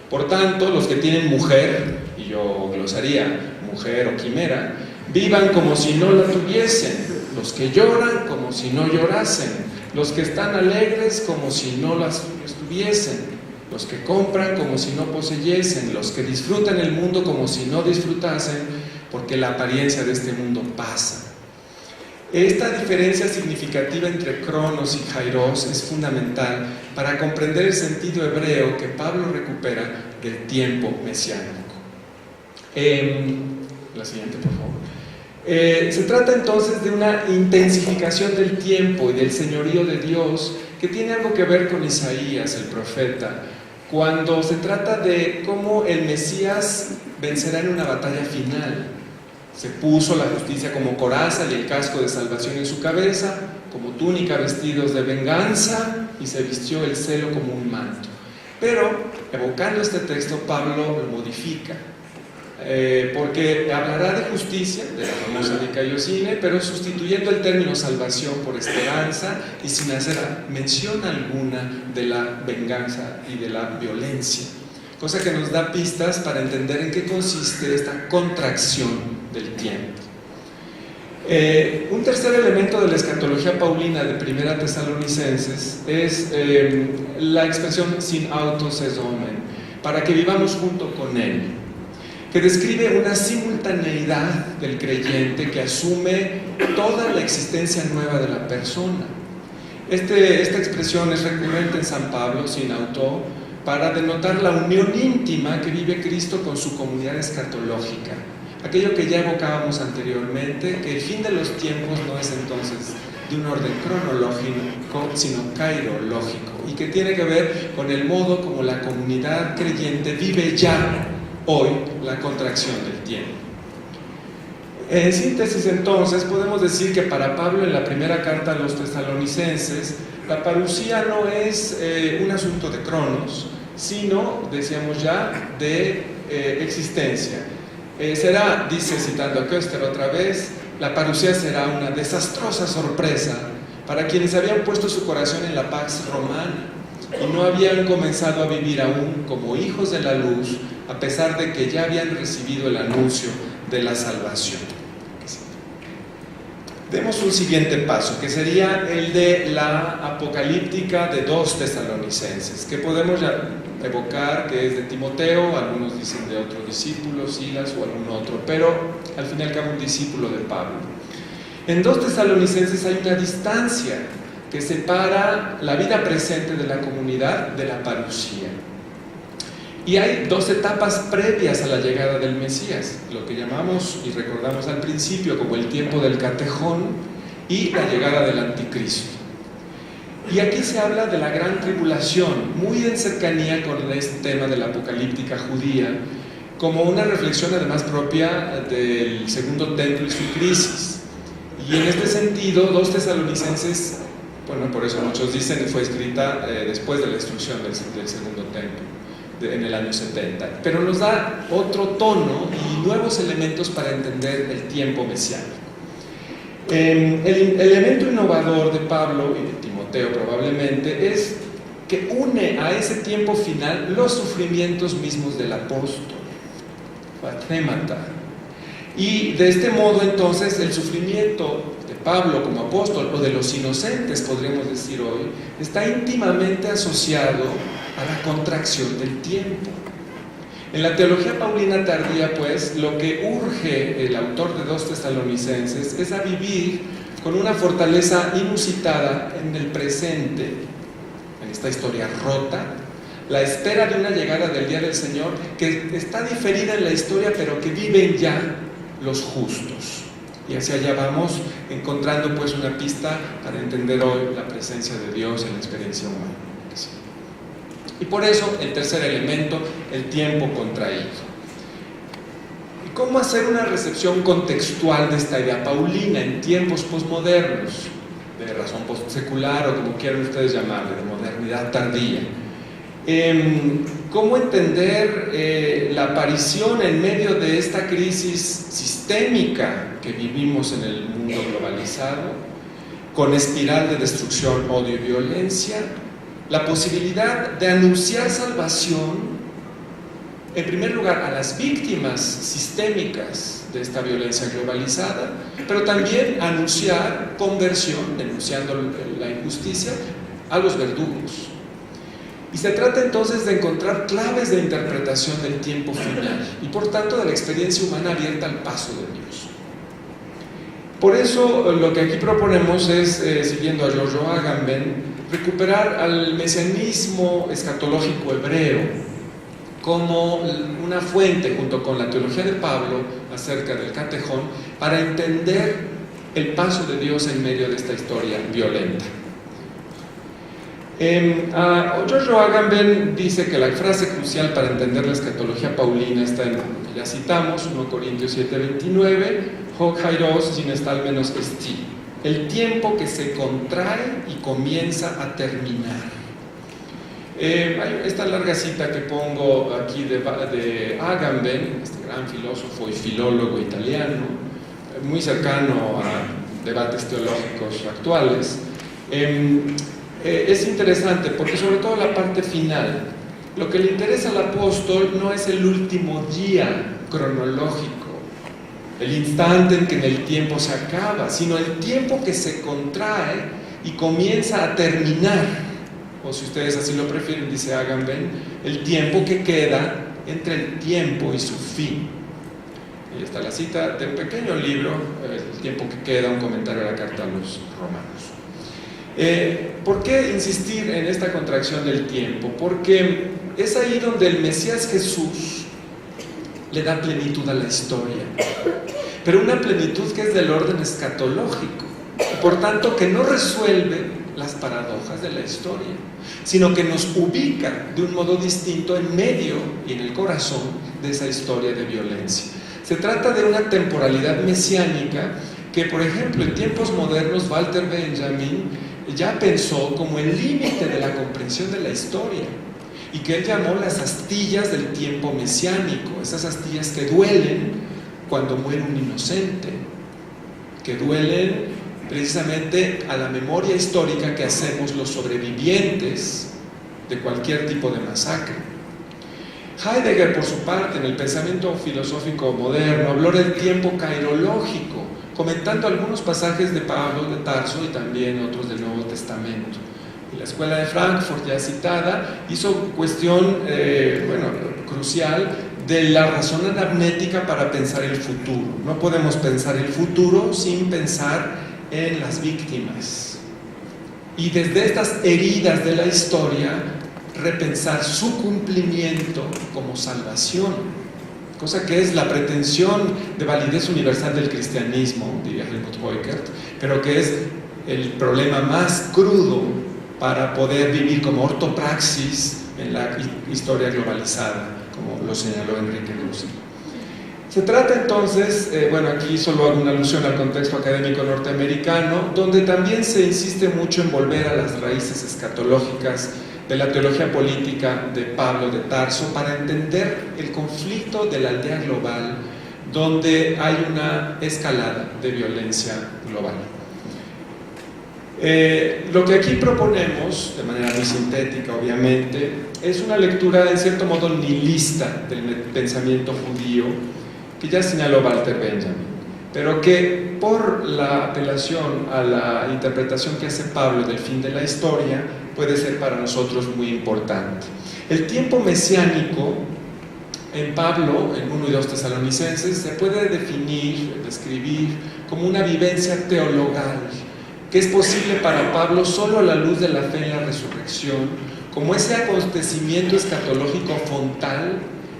Por tanto, los que tienen mujer, y yo glosaría mujer o quimera, vivan como si no la tuviesen, los que lloran como si no llorasen, los que están alegres como si no las estuviesen, los que compran como si no poseyesen, los que disfrutan el mundo como si no disfrutasen, porque la apariencia de este mundo pasa. Esta diferencia significativa entre Cronos y Kairos es fundamental para comprender el sentido hebreo que Pablo recupera del tiempo mesiánico. La siguiente, por favor. Se trata entonces de una intensificación del tiempo y del señorío de Dios que tiene algo que ver con Isaías, el profeta, cuando se trata de cómo el Mesías vencerá en una batalla final. Se puso la justicia como coraza y el casco de salvación en su cabeza, como túnica vestidos de venganza, y se vistió el celo como un manto. Pero, evocando este texto, Pablo lo modifica, porque hablará de justicia, de la famosa dikaiosine, pero sustituyendo el término salvación por esperanza y sin hacer mención alguna de la venganza y de la violencia, cosa que nos da pistas para entender en qué consiste esta contracción del tiempo. Un tercer elemento de la escatología paulina de Primera Tesalonicenses es la expresión sin autos es omen, para que vivamos junto con él, que describe una simultaneidad del creyente que asume toda la existencia nueva de la persona. Esta expresión es recurrente en San Pablo, sin auto, para denotar la unión íntima que vive Cristo con su comunidad escatológica. Aquello que ya evocábamos anteriormente, que el fin de los tiempos no es entonces de un orden cronológico, sino kairológico, y que tiene que ver con el modo como la comunidad creyente vive ya hoy la contracción del tiempo. En síntesis, entonces, podemos decir que para Pablo, en la primera carta a los tesalonicenses, la parusía no es un asunto de cronos, sino, decíamos ya, de existencia. Será, dice citando a Koester otra vez, la parusía será una desastrosa sorpresa para quienes habían puesto su corazón en la Pax Romana y no habían comenzado a vivir aún como hijos de la luz, a pesar de que ya habían recibido el anuncio de la salvación. demos un siguiente paso, que sería el de la apocalíptica de 2 Tesalonicenses, que podemos ya evocar que es de Timoteo, algunos dicen de otro discípulo, Silas o algún otro, pero al fin y al cabo un discípulo de Pablo. En 2 Tesalonicenses hay una distancia que separa la vida presente de la comunidad de la parusía. Y hay 2 etapas previas a la llegada del Mesías, lo que llamamos y recordamos al principio como el tiempo del catejón y la llegada del anticristo. Y aquí se habla de la gran tribulación, muy en cercanía con este tema de la apocalíptica judía, como una reflexión además propia del segundo templo y su crisis. Y en este sentido, 2 Tesalonicenses, bueno, por eso muchos dicen que fue escrita después de la destrucción del segundo templo, en el año 70, pero nos da otro tono y nuevos elementos para entender el tiempo mesiánico. El elemento innovador de Pablo y de Timoteo probablemente es que une a ese tiempo final los sufrimientos mismos del apóstol, Fatémata. Y de este modo entonces el sufrimiento de Pablo como apóstol o de los inocentes, podríamos decir hoy, está íntimamente asociado a la contracción del tiempo. En la teología paulina tardía, pues, lo que urge el autor de 2 Tesalonicenses es a vivir con una fortaleza inusitada en el presente, en esta historia rota, la espera de una llegada del día del Señor que está diferida en la historia, pero que viven ya los justos. Y hacia allá vamos encontrando pues una pista para entender hoy la presencia de Dios en la experiencia humana. Y por eso el tercer elemento, el tiempo contraído. ¿Y cómo hacer una recepción contextual de esta idea paulina en tiempos posmodernos, de razón postsecular o como quieran ustedes llamarle, de modernidad tardía? ¿Cómo entender la aparición en medio de esta crisis sistémica que vivimos en el mundo globalizado, con espiral de destrucción, odio y violencia? La posibilidad de anunciar salvación, en primer lugar, a las víctimas sistémicas de esta violencia globalizada, pero también anunciar conversión, denunciando la injusticia, a los verdugos. Y se trata entonces de encontrar claves de interpretación del tiempo final y por tanto de la experiencia humana abierta al paso de Dios. Por eso lo que aquí proponemos es, siguiendo a Giorgio Agamben, recuperar al mesianismo escatológico hebreo como una fuente junto con la teología de Pablo acerca del catejón para entender el paso de Dios en medio de esta historia violenta. Giorgio Agamben dice que la frase crucial para entender la escatología paulina está en lo que ya citamos, 1 Corintios 7:29, hoc kairos synestalmenos esti, el tiempo que se contrae y comienza a terminar. Hay esta larga cita que pongo aquí de Agamben, este gran filósofo y filólogo italiano, muy cercano a debates teológicos actuales. Es interesante porque sobre todo la parte final, lo que le interesa al apóstol no es el último día cronológico, el instante en que en el tiempo se acaba, sino el tiempo que se contrae y comienza a terminar, o si ustedes así lo prefieren, dice Agamben, el tiempo que queda entre el tiempo y su fin. Y está la cita de un pequeño libro, El tiempo que queda, un comentario a la carta a los romanos. ¿Por qué insistir en esta contracción del tiempo? Porque es ahí donde el Mesías Jesús le da plenitud a la historia, pero una plenitud que es del orden escatológico, por tanto que no resuelve las paradojas de la historia, sino que nos ubica de un modo distinto en medio y en el corazón de esa historia de violencia. Se trata de una temporalidad mesiánica que, por ejemplo, en tiempos modernos Walter Benjamin ya pensó como el límite de la comprensión de la historia y que él llamó las astillas del tiempo mesiánico, esas astillas que duelen cuando muere un inocente, que duelen precisamente a la memoria histórica que hacemos los sobrevivientes de cualquier tipo de masacre. Heidegger, por su parte, en el pensamiento filosófico moderno, habló del tiempo kairológico comentando algunos pasajes de Pablo de Tarso y también otros del Nuevo Testamento. Y la Escuela de Frankfurt, ya citada, hizo cuestión crucial de la razón anamnética para pensar el futuro. No podemos pensar el futuro sin pensar en las víctimas. Y desde estas heridas de la historia, repensar su cumplimiento como salvación, cosa que es la pretensión de validez universal del cristianismo, diría Helmut Beukert, pero que es el problema más crudo para poder vivir como ortopraxis en la historia globalizada, como lo señaló Enrique Dussel. Se trata entonces, aquí solo hago una alusión al contexto académico norteamericano, donde también se insiste mucho en volver a las raíces escatológicas de la teología política de Pablo de Tarso para entender el conflicto de la aldea global, donde hay una escalada de violencia global. Lo que aquí proponemos, de manera muy sintética obviamente, es una lectura en cierto modo nihilista del pensamiento judío, que ya señaló Walter Benjamin, pero que por la apelación a la interpretación que hace Pablo del fin de la historia, puede ser para nosotros muy importante. El tiempo mesiánico en Pablo, en 1 y 2 Tesalonicenses, se puede describir como una vivencia teologal, que es posible para Pablo solo a la luz de la fe en la resurrección, como ese acontecimiento escatológico frontal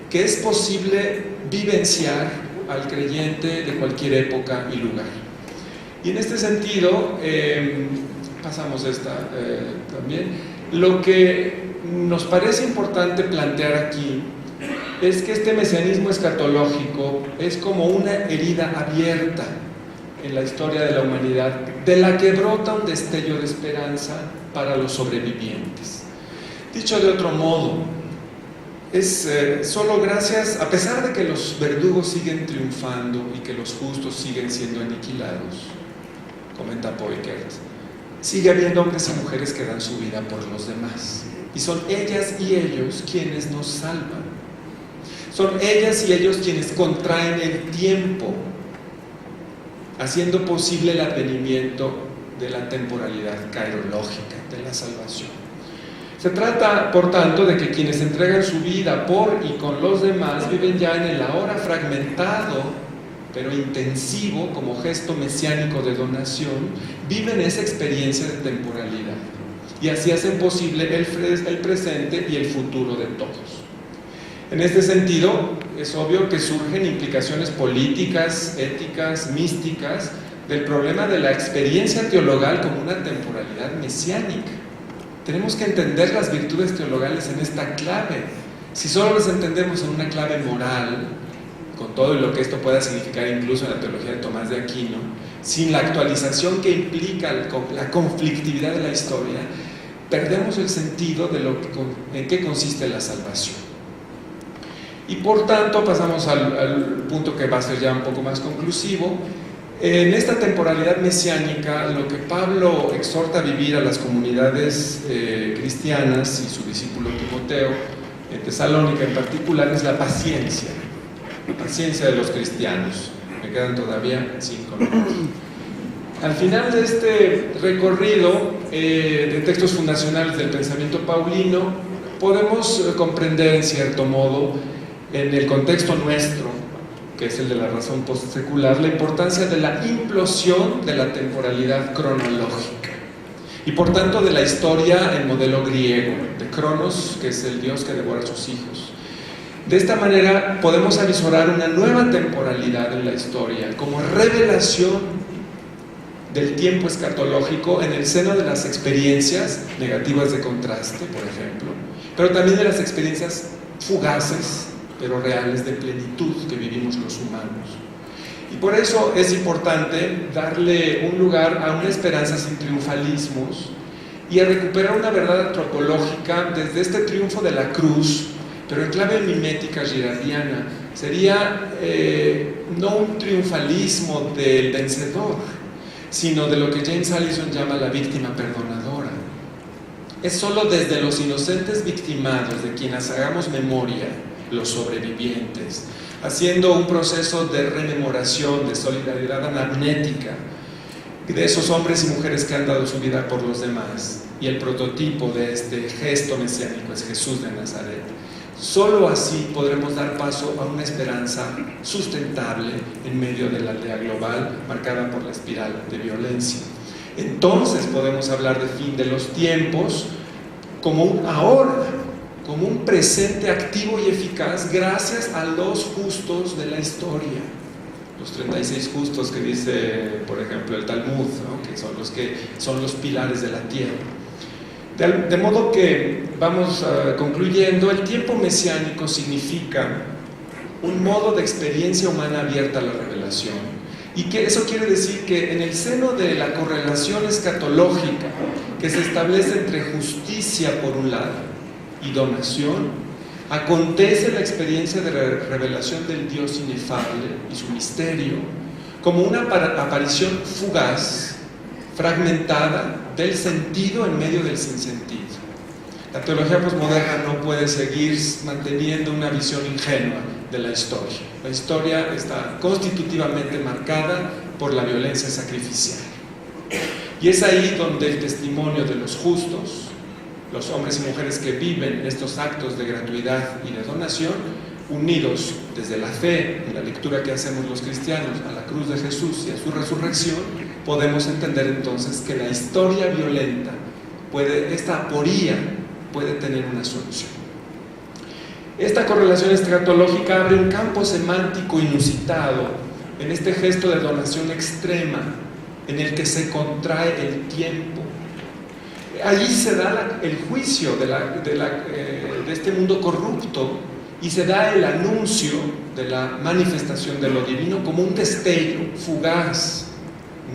que es posible vivenciar al creyente de cualquier época y lugar. Y en este sentido, pasamos esta también, lo que nos parece importante plantear aquí es que este mesianismo escatológico es como una herida abierta en la historia de la humanidad, de la que brota un destello de esperanza para los sobrevivientes. Dicho de otro modo, es solo gracias, a pesar de que los verdugos siguen triunfando y que los justos siguen siendo aniquilados, comenta Beukert, sigue habiendo hombres y mujeres que dan su vida por los demás, y son ellas y ellos quienes nos salvan. Son ellas y ellos quienes contraen el tiempo, haciendo posible el advenimiento de la temporalidad cairológica de la salvación. Se trata, por tanto, de que quienes entregan su vida por y con los demás viven ya en el ahora fragmentado, pero intensivo, como gesto mesiánico de donación, viven esa experiencia de temporalidad y así hacen posible el presente y el futuro de todos. En este sentido, es obvio que surgen implicaciones políticas, éticas, místicas del problema de la experiencia teologal como una temporalidad mesiánica. Tenemos que entender las virtudes teologales en esta clave. Si solo las entendemos en una clave moral, con todo lo que esto pueda significar incluso en la teología de Tomás de Aquino, sin la actualización que implica la conflictividad de la historia, perdemos el sentido de en qué consiste la salvación. Y por tanto pasamos al punto que va a ser ya un poco más conclusivo. En esta temporalidad mesiánica, lo que Pablo exhorta a vivir a las comunidades cristianas y su discípulo Timoteo, en Tesalónica en particular, es la paciencia de los cristianos. Me quedan todavía 5 minutos. Al final de este recorrido de textos fundacionales del pensamiento paulino, podemos comprender en cierto modo, en el contexto nuestro, que es el de la razón postsecular, la importancia de la implosión de la temporalidad cronológica y por tanto de la historia en modelo griego, de Cronos, que es el dios que devora a sus hijos. De esta manera podemos avisorar una nueva temporalidad en la historia como revelación del tiempo escatológico en el seno de las experiencias negativas de contraste, por ejemplo, pero también de las experiencias fugaces pero reales de plenitud que vivimos los humanos. Y por eso es importante darle un lugar a una esperanza sin triunfalismos y a recuperar una verdad antropológica desde este triunfo de la cruz, pero en clave mimética girardiana. Sería no un triunfalismo del vencedor, sino de lo que James Allison llama la víctima perdonadora. Es solo desde los inocentes victimados de quienes hagamos memoria, los sobrevivientes, haciendo un proceso de rememoración, de solidaridad anamnética, de esos hombres y mujeres que han dado su vida por los demás. Y el prototipo de este gesto mesiánico es Jesús de Nazaret. Solo así podremos dar paso a una esperanza sustentable en medio de la aldea global marcada por la espiral de violencia. Entonces podemos hablar de fin de los tiempos como un ahora, como un presente activo y eficaz gracias a los justos de la historia. Los 36 justos que dice, por ejemplo, el Talmud, ¿no? que son los pilares de la tierra. De modo que, vamos concluyendo, el tiempo mesiánico significa un modo de experiencia humana abierta a la revelación, y que eso quiere decir que en el seno de la correlación escatológica que se establece entre justicia por un lado y donación, acontece la experiencia de revelación del Dios inefable y su misterio como una aparición fugaz, fragmentada del sentido en medio del sinsentido. La teología posmoderna no puede seguir manteniendo una visión ingenua de la historia. La historia está constitutivamente marcada por la violencia sacrificial. Y es ahí donde el testimonio de los justos, los hombres y mujeres que viven estos actos de gratuidad y de donación, unidos desde la fe y la lectura que hacemos los cristianos a la cruz de Jesús y a su resurrección, podemos entender entonces que la historia violenta, esta aporía, puede tener una solución. Esta correlación escatológica abre un campo semántico inusitado en este gesto de donación extrema en el que se contrae el tiempo. Allí se da el juicio de este mundo corrupto y se da el anuncio de la manifestación de lo divino como un destello fugaz,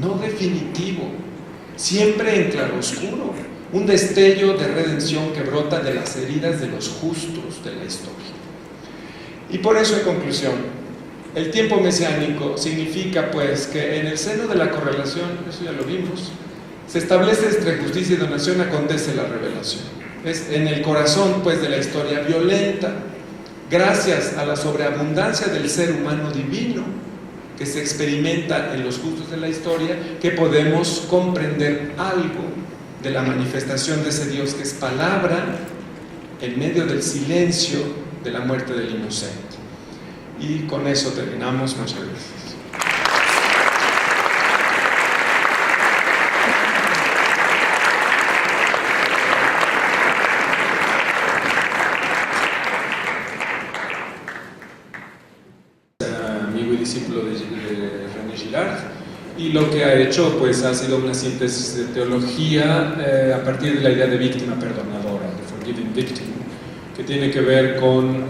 no definitivo, siempre en claroscuro, un destello de redención que brota de las heridas de los justos de la historia. Y por eso, en conclusión, el tiempo mesiánico significa pues que en el seno de la correlación, eso ya lo vimos, se establece entre justicia y donación, acontece la revelación. Es en el corazón pues de la historia violenta, gracias a la sobreabundancia del ser humano divino que se experimenta en los justos de la historia, que podemos comprender algo de la manifestación de ese Dios que es palabra en medio del silencio de la muerte del inocente. Y con eso terminamos. Muchas gracias. Amigo y discípulo de René Girard, y lo que ha hecho pues ha sido una síntesis de teología a partir de la idea de víctima perdonadora, de forgiving victim, que tiene que ver con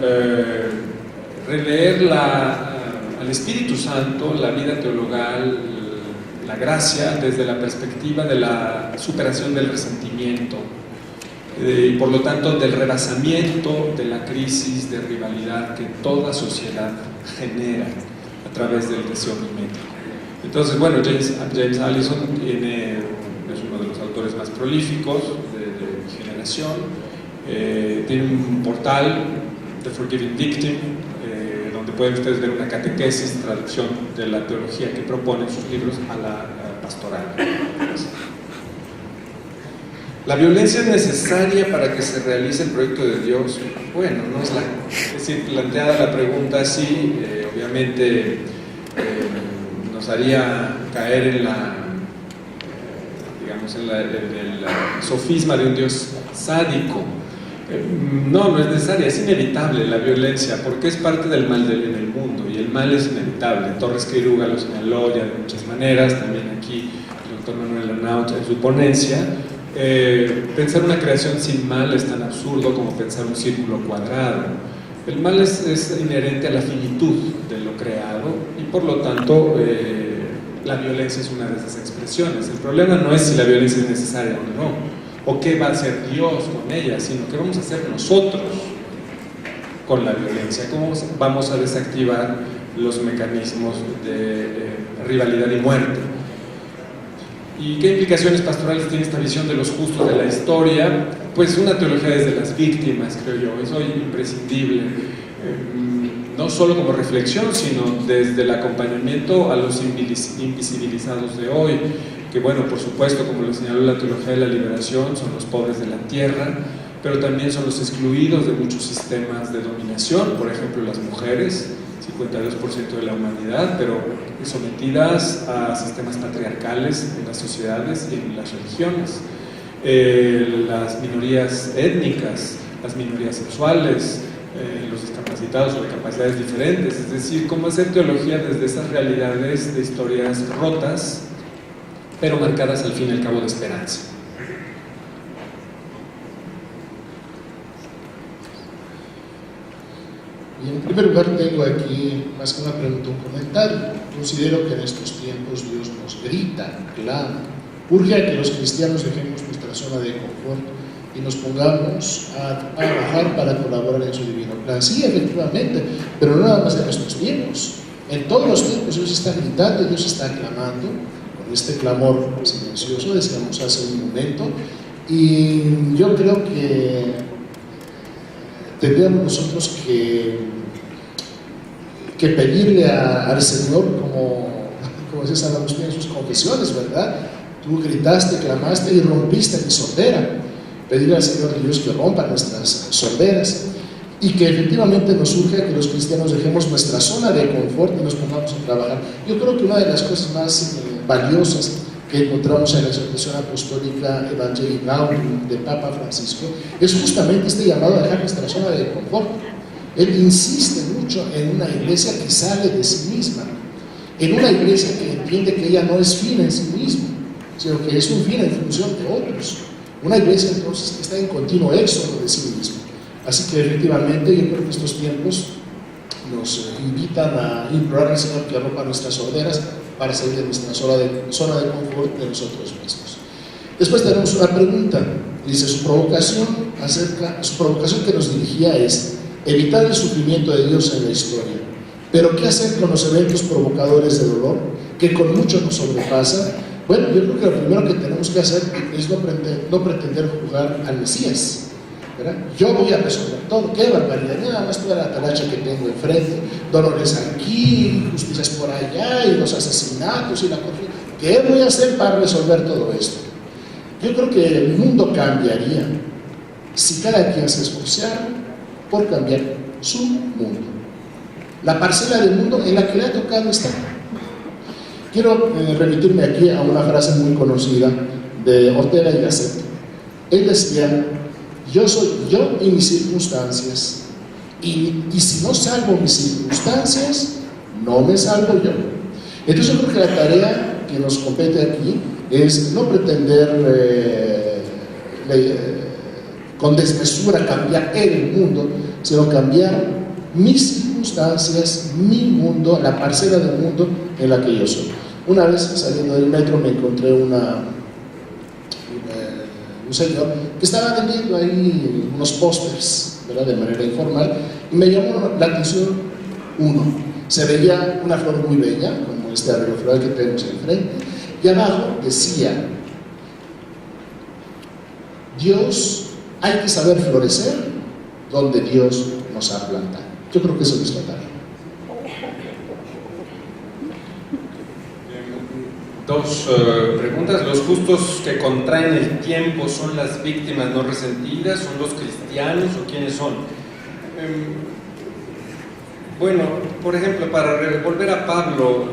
releer al Espíritu Santo, la vida teologal, la gracia desde la perspectiva de la superación del resentimiento y por lo tanto del rebasamiento de la crisis de rivalidad que toda sociedad genera a través del deseo mimético. Entonces, bueno, James Allison es uno de los autores más prolíficos de mi generación. Tiene un portal, The Forgiving Victim, donde pueden ustedes ver una catequesis, traducción de la teología que propone en sus libros a la pastoral. ¿La violencia es necesaria para que se realice el proyecto de Dios? Bueno, no es decir, planteada la pregunta así, obviamente nos haría caer en el sofisma de un Dios sádico. No es necesaria, es inevitable la violencia, porque es parte del mal en el mundo, y el mal es inevitable. Torres Quiruga lo señaló ya de muchas maneras, también aquí el doctor Manuel Arnaut en su ponencia. Pensar una creación sin mal es tan absurdo como pensar un círculo cuadrado. El mal es inherente a la finitud de lo creado, y por lo tanto la violencia es una de esas expresiones. El problema no es si la violencia es necesaria o no, o qué va a hacer Dios con ella, sino qué vamos a hacer nosotros con la violencia, cómo vamos a desactivar los mecanismos de rivalidad y muerte. ¿Y qué implicaciones pastorales tiene esta visión de los justos de la historia? Pues una teología desde las víctimas, creo yo, es hoy imprescindible. no solo como reflexión, sino desde el acompañamiento a los invisibilizados de hoy, que bueno, por supuesto, como lo señaló la teología de la liberación, son los pobres de la tierra, pero también son los excluidos de muchos sistemas de dominación, por ejemplo las mujeres, 52% de la humanidad, pero sometidas a sistemas patriarcales en las sociedades y en las religiones, las minorías étnicas, las minorías sexuales, los discapacitados o de capacidades diferentes, es decir, cómo hacer teología desde esas realidades de historias rotas, pero marcadas al fin y al cabo de esperanza. Y en primer lugar tengo aquí más que una pregunta, un comentario. Considero que en estos tiempos Dios nos grita, clama, urge a que los cristianos dejemos nuestra zona de confort y nos pongamos a trabajar para colaborar en su divino plan. Sí, efectivamente, pero no nada más en estos tiempos. En todos los tiempos Dios está gritando, Dios está clamando, con este clamor silencioso, decíamos hace un momento, y yo creo que tendríamos nosotros que pedirle al Señor, como decía San Agustín en sus confesiones, ¿verdad? Tú gritaste, clamaste y rompiste mi sordera. Pedirle al Señor de Dios que rompa nuestras sorderas y que efectivamente nos urge a que los cristianos dejemos nuestra zona de confort y nos pongamos a trabajar. Yo creo que una de las cosas más valiosas que encontramos en la exhortación apostólica Evangelii Gaudium de Papa Francisco es justamente este llamado a dejar nuestra zona de confort. Él insiste mucho en una iglesia que sale de sí misma, en una iglesia que entiende que ella no es fin en sí misma, sino que es un fin en función de otros. Una iglesia entonces que está en continuo éxodo de sí misma. Así que efectivamente yo creo que estos tiempos nos invitan a implorar al Señor que rompa nuestras sorderas para salir de nuestra zona de confort de nosotros mismos. Después tenemos una pregunta. Dice, su provocación que nos dirigía es evitar el sufrimiento de Dios en la historia. Pero ¿qué hacer con los eventos provocadores de dolor que con mucho nos sobrepasan? Bueno, yo creo que lo primero que tenemos que hacer es no pretender jugar al Mesías, ¿verdad? Yo voy a resolver todo. ¡Qué barbaridad! Nada más toda la talacha que tengo enfrente, dolores aquí, injusticias por allá, y los asesinatos y la corrupción. ¿Qué voy a hacer para resolver todo esto? Yo creo que el mundo cambiaría si cada quien se esforzara por cambiar su mundo, la parcela del mundo en la que le ha tocado estar. Quiero remitirme aquí a una frase muy conocida de Ortega y Gasset. Él decía, yo soy yo y mis circunstancias, y si no salvo mis circunstancias, no me salvo yo. Entonces yo creo que la tarea que nos compete aquí es no pretender con desmesura cambiar el mundo, sino cambiar mis circunstancias, mi mundo, la parcela del mundo en la que yo soy. Una vez saliendo del metro me encontré un señor que estaba vendiendo ahí unos pósters, ¿verdad?, de manera informal, y me llamó la atención uno. Se veía una flor muy bella, como este arreglo floral que tenemos enfrente, y abajo decía, Dios, hay que saber florecer donde Dios nos ha plantado. Yo creo que eso es la tarea. Dos preguntas. ¿Los justos que contraen el tiempo son las víctimas no resentidas? ¿Son los cristianos o quiénes son? Bueno, por ejemplo, para volver a Pablo,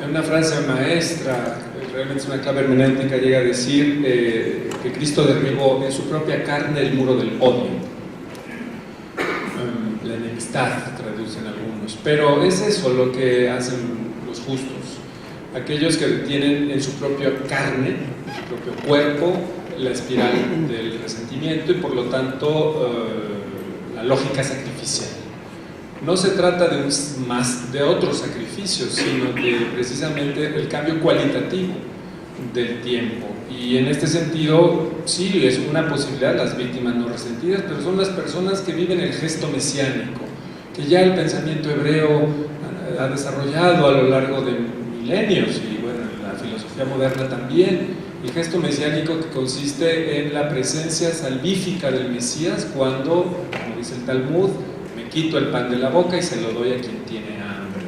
en una frase maestra, realmente es una clave hermenéutica, llega a decir que Cristo derribó en su propia carne el muro del odio. La enemistad, traducen algunos. Pero es eso lo que hacen los justos, aquellos que tienen en su propia carne, en su propio cuerpo, la espiral del resentimiento y por lo tanto la lógica sacrificial. No se trata de otros sacrificios, sino de precisamente el cambio cualitativo del tiempo. Y en este sentido, sí, es una posibilidad las víctimas no resentidas, pero son las personas que viven el gesto mesiánico, que ya el pensamiento hebreo ha desarrollado a lo largo de milenios, y bueno, la filosofía moderna también, El gesto mesiánico que consiste en la presencia salvífica del Mesías cuando, como dice el Talmud, me quito el pan de la boca y se lo doy a quien tiene hambre.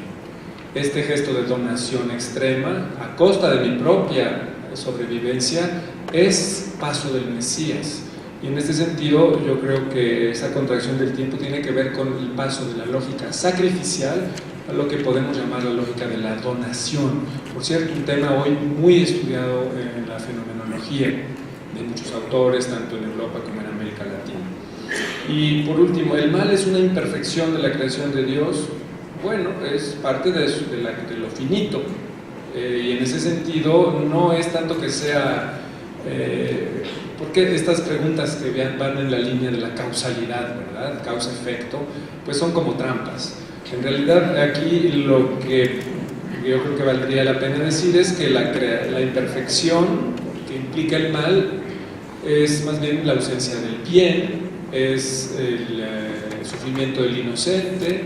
Este gesto de donación extrema, a costa de mi propia sobrevivencia, es paso del Mesías. Y en este sentido, yo creo que esa contracción del tiempo tiene que ver con el paso de la lógica sacrificial a lo que podemos llamar la lógica de la donación. Por cierto, un tema hoy muy estudiado en la fenomenología de muchos autores, tanto en Europa como en América Latina. Y por último, ¿el mal es una imperfección de la creación de Dios? Bueno, es parte de lo finito. Y en ese sentido, no es tanto que sea... porque estas preguntas que van en la línea de la causalidad, ¿verdad? Causa-efecto, pues son como trampas. En realidad, aquí lo que yo creo que valdría la pena decir es que la imperfección que implica el mal es más bien la ausencia del bien, es el sufrimiento del inocente,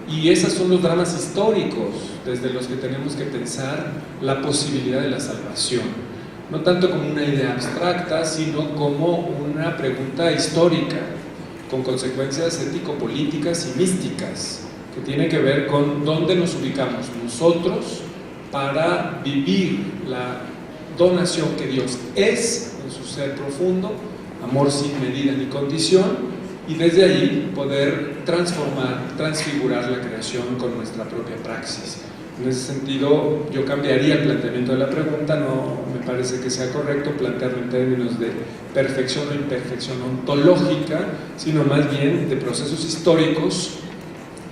y esos son los dramas históricos desde los que tenemos que pensar la posibilidad de la salvación. No tanto como una idea abstracta, sino como una pregunta histórica, con consecuencias ético-políticas y místicas, que tiene que ver con dónde nos ubicamos nosotros para vivir la donación que Dios es en su ser profundo, amor sin medida ni condición, y desde ahí poder transfigurar la creación con nuestra propia praxis. En ese sentido, yo cambiaría el planteamiento de la pregunta. No me parece que sea correcto plantearlo en términos de perfección o imperfección ontológica, sino más bien de procesos históricos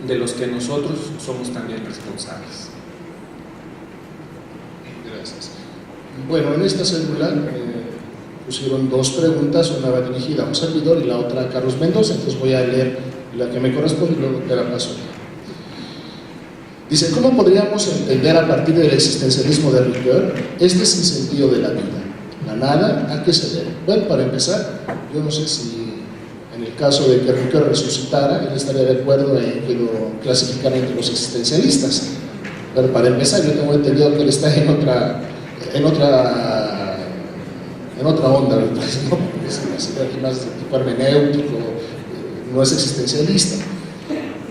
de los que nosotros somos también responsables. Gracias. Bueno, en esta célula pusieron dos preguntas, una va dirigida a un servidor y la otra a Carlos Mendoza, entonces voy a leer la que me corresponde y luego te la paso. Dice, ¿cómo podríamos entender a partir del existencialismo de Ricoeur este sinsentido de la vida? La nada, ¿a qué se debe? Bueno, para empezar, yo no sé si en el caso de que Ricoeur resucitara, él estaría de acuerdo en que lo clasificaran entre los existencialistas. Pero para empezar, yo tengo entendido que él está en otra onda, ¿no? Es más de tipo hermenéutico, no es existencialista.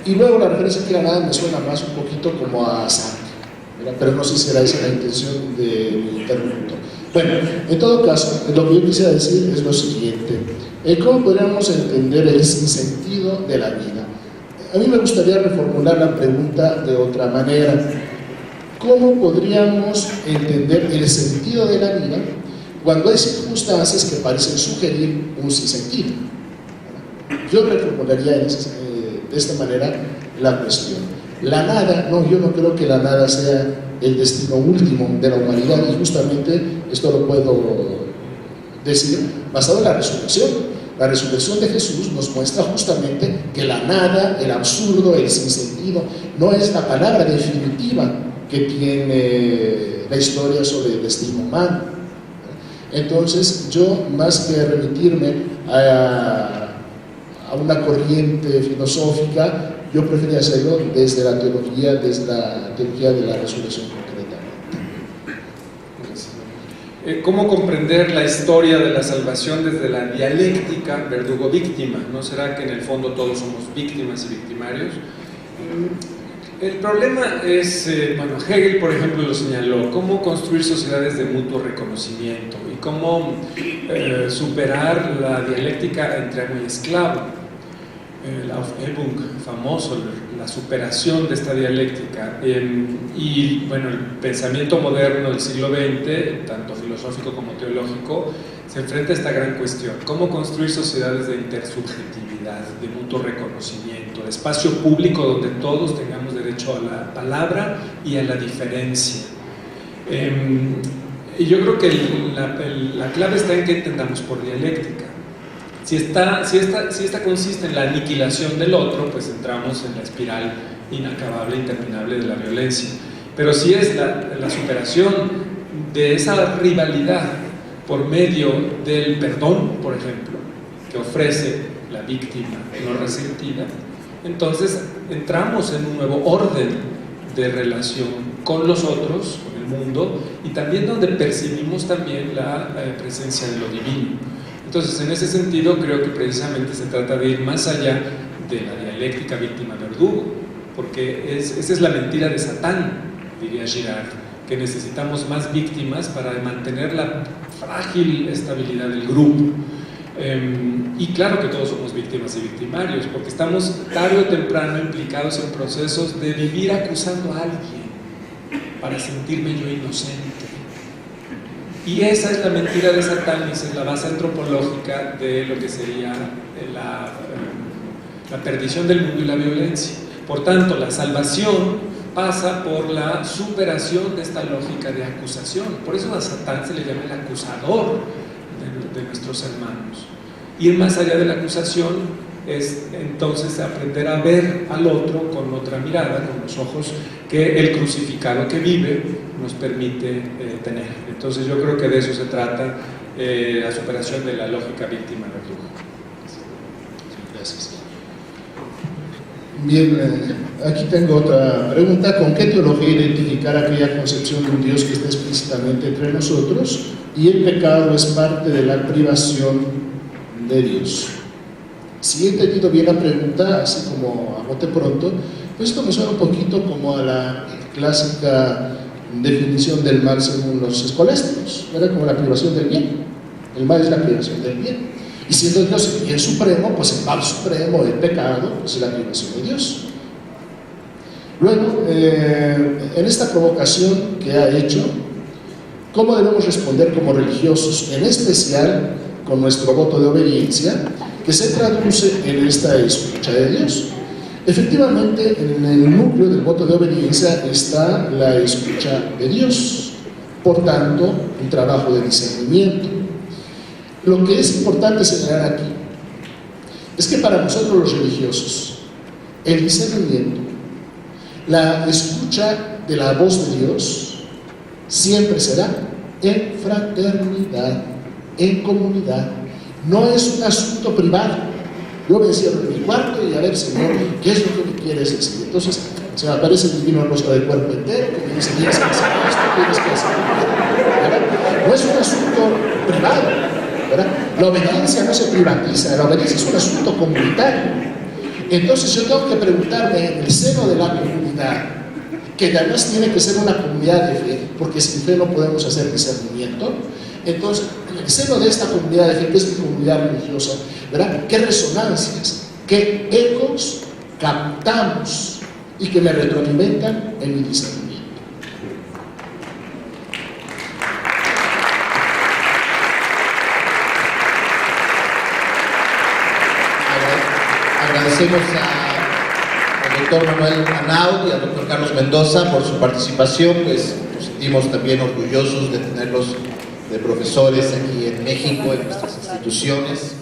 Y luego la referencia que era nada me suena más un poquito como a Sartre, ¿verdad? Pero no sé si era esa la intención del interlocutor. Bueno, en todo caso, lo que yo quisiera decir es lo siguiente. ¿Cómo podríamos entender el sinsentido de la vida? A mí me gustaría reformular la pregunta de otra manera. ¿Cómo podríamos entender el sentido de la vida cuando hay circunstancias que parecen sugerir un sinsentido? Yo reformularía de esta manera la cuestión. La nada, no, yo no creo que la nada sea el destino último de la humanidad, y justamente esto lo puedo decir basado en la resurrección. La resurrección de Jesús nos muestra justamente que la nada, el absurdo, el sinsentido, no es la palabra definitiva que tiene la historia sobre el destino humano. Entonces, yo, más que remitirme a una corriente filosófica, yo prefería hacerlo desde la teología de la resurrección concreta. ¿Cómo comprender la historia de la salvación desde la dialéctica verdugo-víctima? ¿No será que en el fondo todos somos víctimas y victimarios? El problema es, bueno, Hegel, por ejemplo, lo señaló, cómo construir sociedades de mutuo reconocimiento y cómo superar la dialéctica entre amo y esclavo. El Aufhebung famoso, la superación de esta dialéctica. Y bueno, el pensamiento moderno del siglo XX, tanto filosófico como teológico, se enfrenta a esta gran cuestión: cómo construir sociedades de intersubjetividad, de mutuo reconocimiento, de espacio público donde todos tengamos derecho a la palabra y a la diferencia. Y yo creo que la clave está en que entendamos por dialéctica. Si esta consiste en la aniquilación del otro, pues entramos en la espiral inacabable, interminable de la violencia. Pero si es la superación de esa rivalidad por medio del perdón, por ejemplo, que ofrece la víctima no resentida, entonces entramos en un nuevo orden de relación con los otros, con el mundo y también donde percibimos también la presencia de lo divino. Entonces, en ese sentido, creo que precisamente se trata de ir más allá de la dialéctica víctima-verdugo, porque esa es la mentira de Satán, diría Girard, que necesitamos más víctimas para mantener la frágil estabilidad del grupo. Y claro que todos somos víctimas y victimarios, porque estamos tarde o temprano implicados en procesos de vivir acusando a alguien para sentirme yo inocente. Y esa es la mentira de Satán, y esa es la base antropológica de lo que sería la perdición del mundo y la violencia. Por tanto, la salvación pasa por la superación de esta lógica de acusación. Por eso a Satán se le llama el acusador de nuestros hermanos. Ir más allá de la acusación es entonces aprender a ver al otro con otra mirada, con los ojos que el crucificado que vive nos permite tener. Entonces yo creo que de eso se trata la superación de la lógica víctima-verdugo. Gracias. Bien, aquí tengo otra pregunta. ¿Con qué teología identificar aquella concepción de un Dios que está explícitamente entre nosotros y el pecado es parte de la privación de Dios? Si he entendido bien la pregunta, así como a bote pronto, pues esto me suena un poquito como a la clásica definición del mal según los escolásticos, era como la privación del bien. El mal es la privación del bien. Y siendo Dios el bien supremo, pues el mal supremo, el pecado, pues es la privación de Dios. Luego, en esta provocación que ha hecho, ¿cómo debemos responder como religiosos? En especial con nuestro voto de obediencia, que se traduce en esta escucha de Dios. Efectivamente, en el núcleo del voto de obediencia está la escucha de Dios, por tanto, un trabajo de discernimiento. Lo que es importante señalar aquí es que para nosotros los religiosos, el discernimiento, la escucha de la voz de Dios, siempre será en fraternidad, en comunidad. No es un asunto privado. Yo me encierro en mi cuarto y a ver, Señor, ¿qué es lo que me quieres decir? Entonces se me aparece el divino rostro del cuerpo entero que me dice, tienes que hacer esto, tienes que hacer esto. No es un asunto privado, ¿verdad? La obediencia no se privatiza, la obediencia es un asunto comunitario. Entonces yo tengo que preguntarme en el seno de la comunidad, que además tiene que ser una comunidad de fe, porque sin fe no podemos hacer discernimiento. Entonces, en el seno de esta comunidad de fe, que es mi comunidad religiosa, ¿verdad? ¿Qué resonancias, qué ecos captamos y que me retroalimentan en mi discernimiento? Agradecemos al doctor Manuel Anaud y al doctor Carlos Mendoza por su participación, pues nos sentimos también orgullosos de tenerlos de profesores aquí en México, en nuestras instituciones.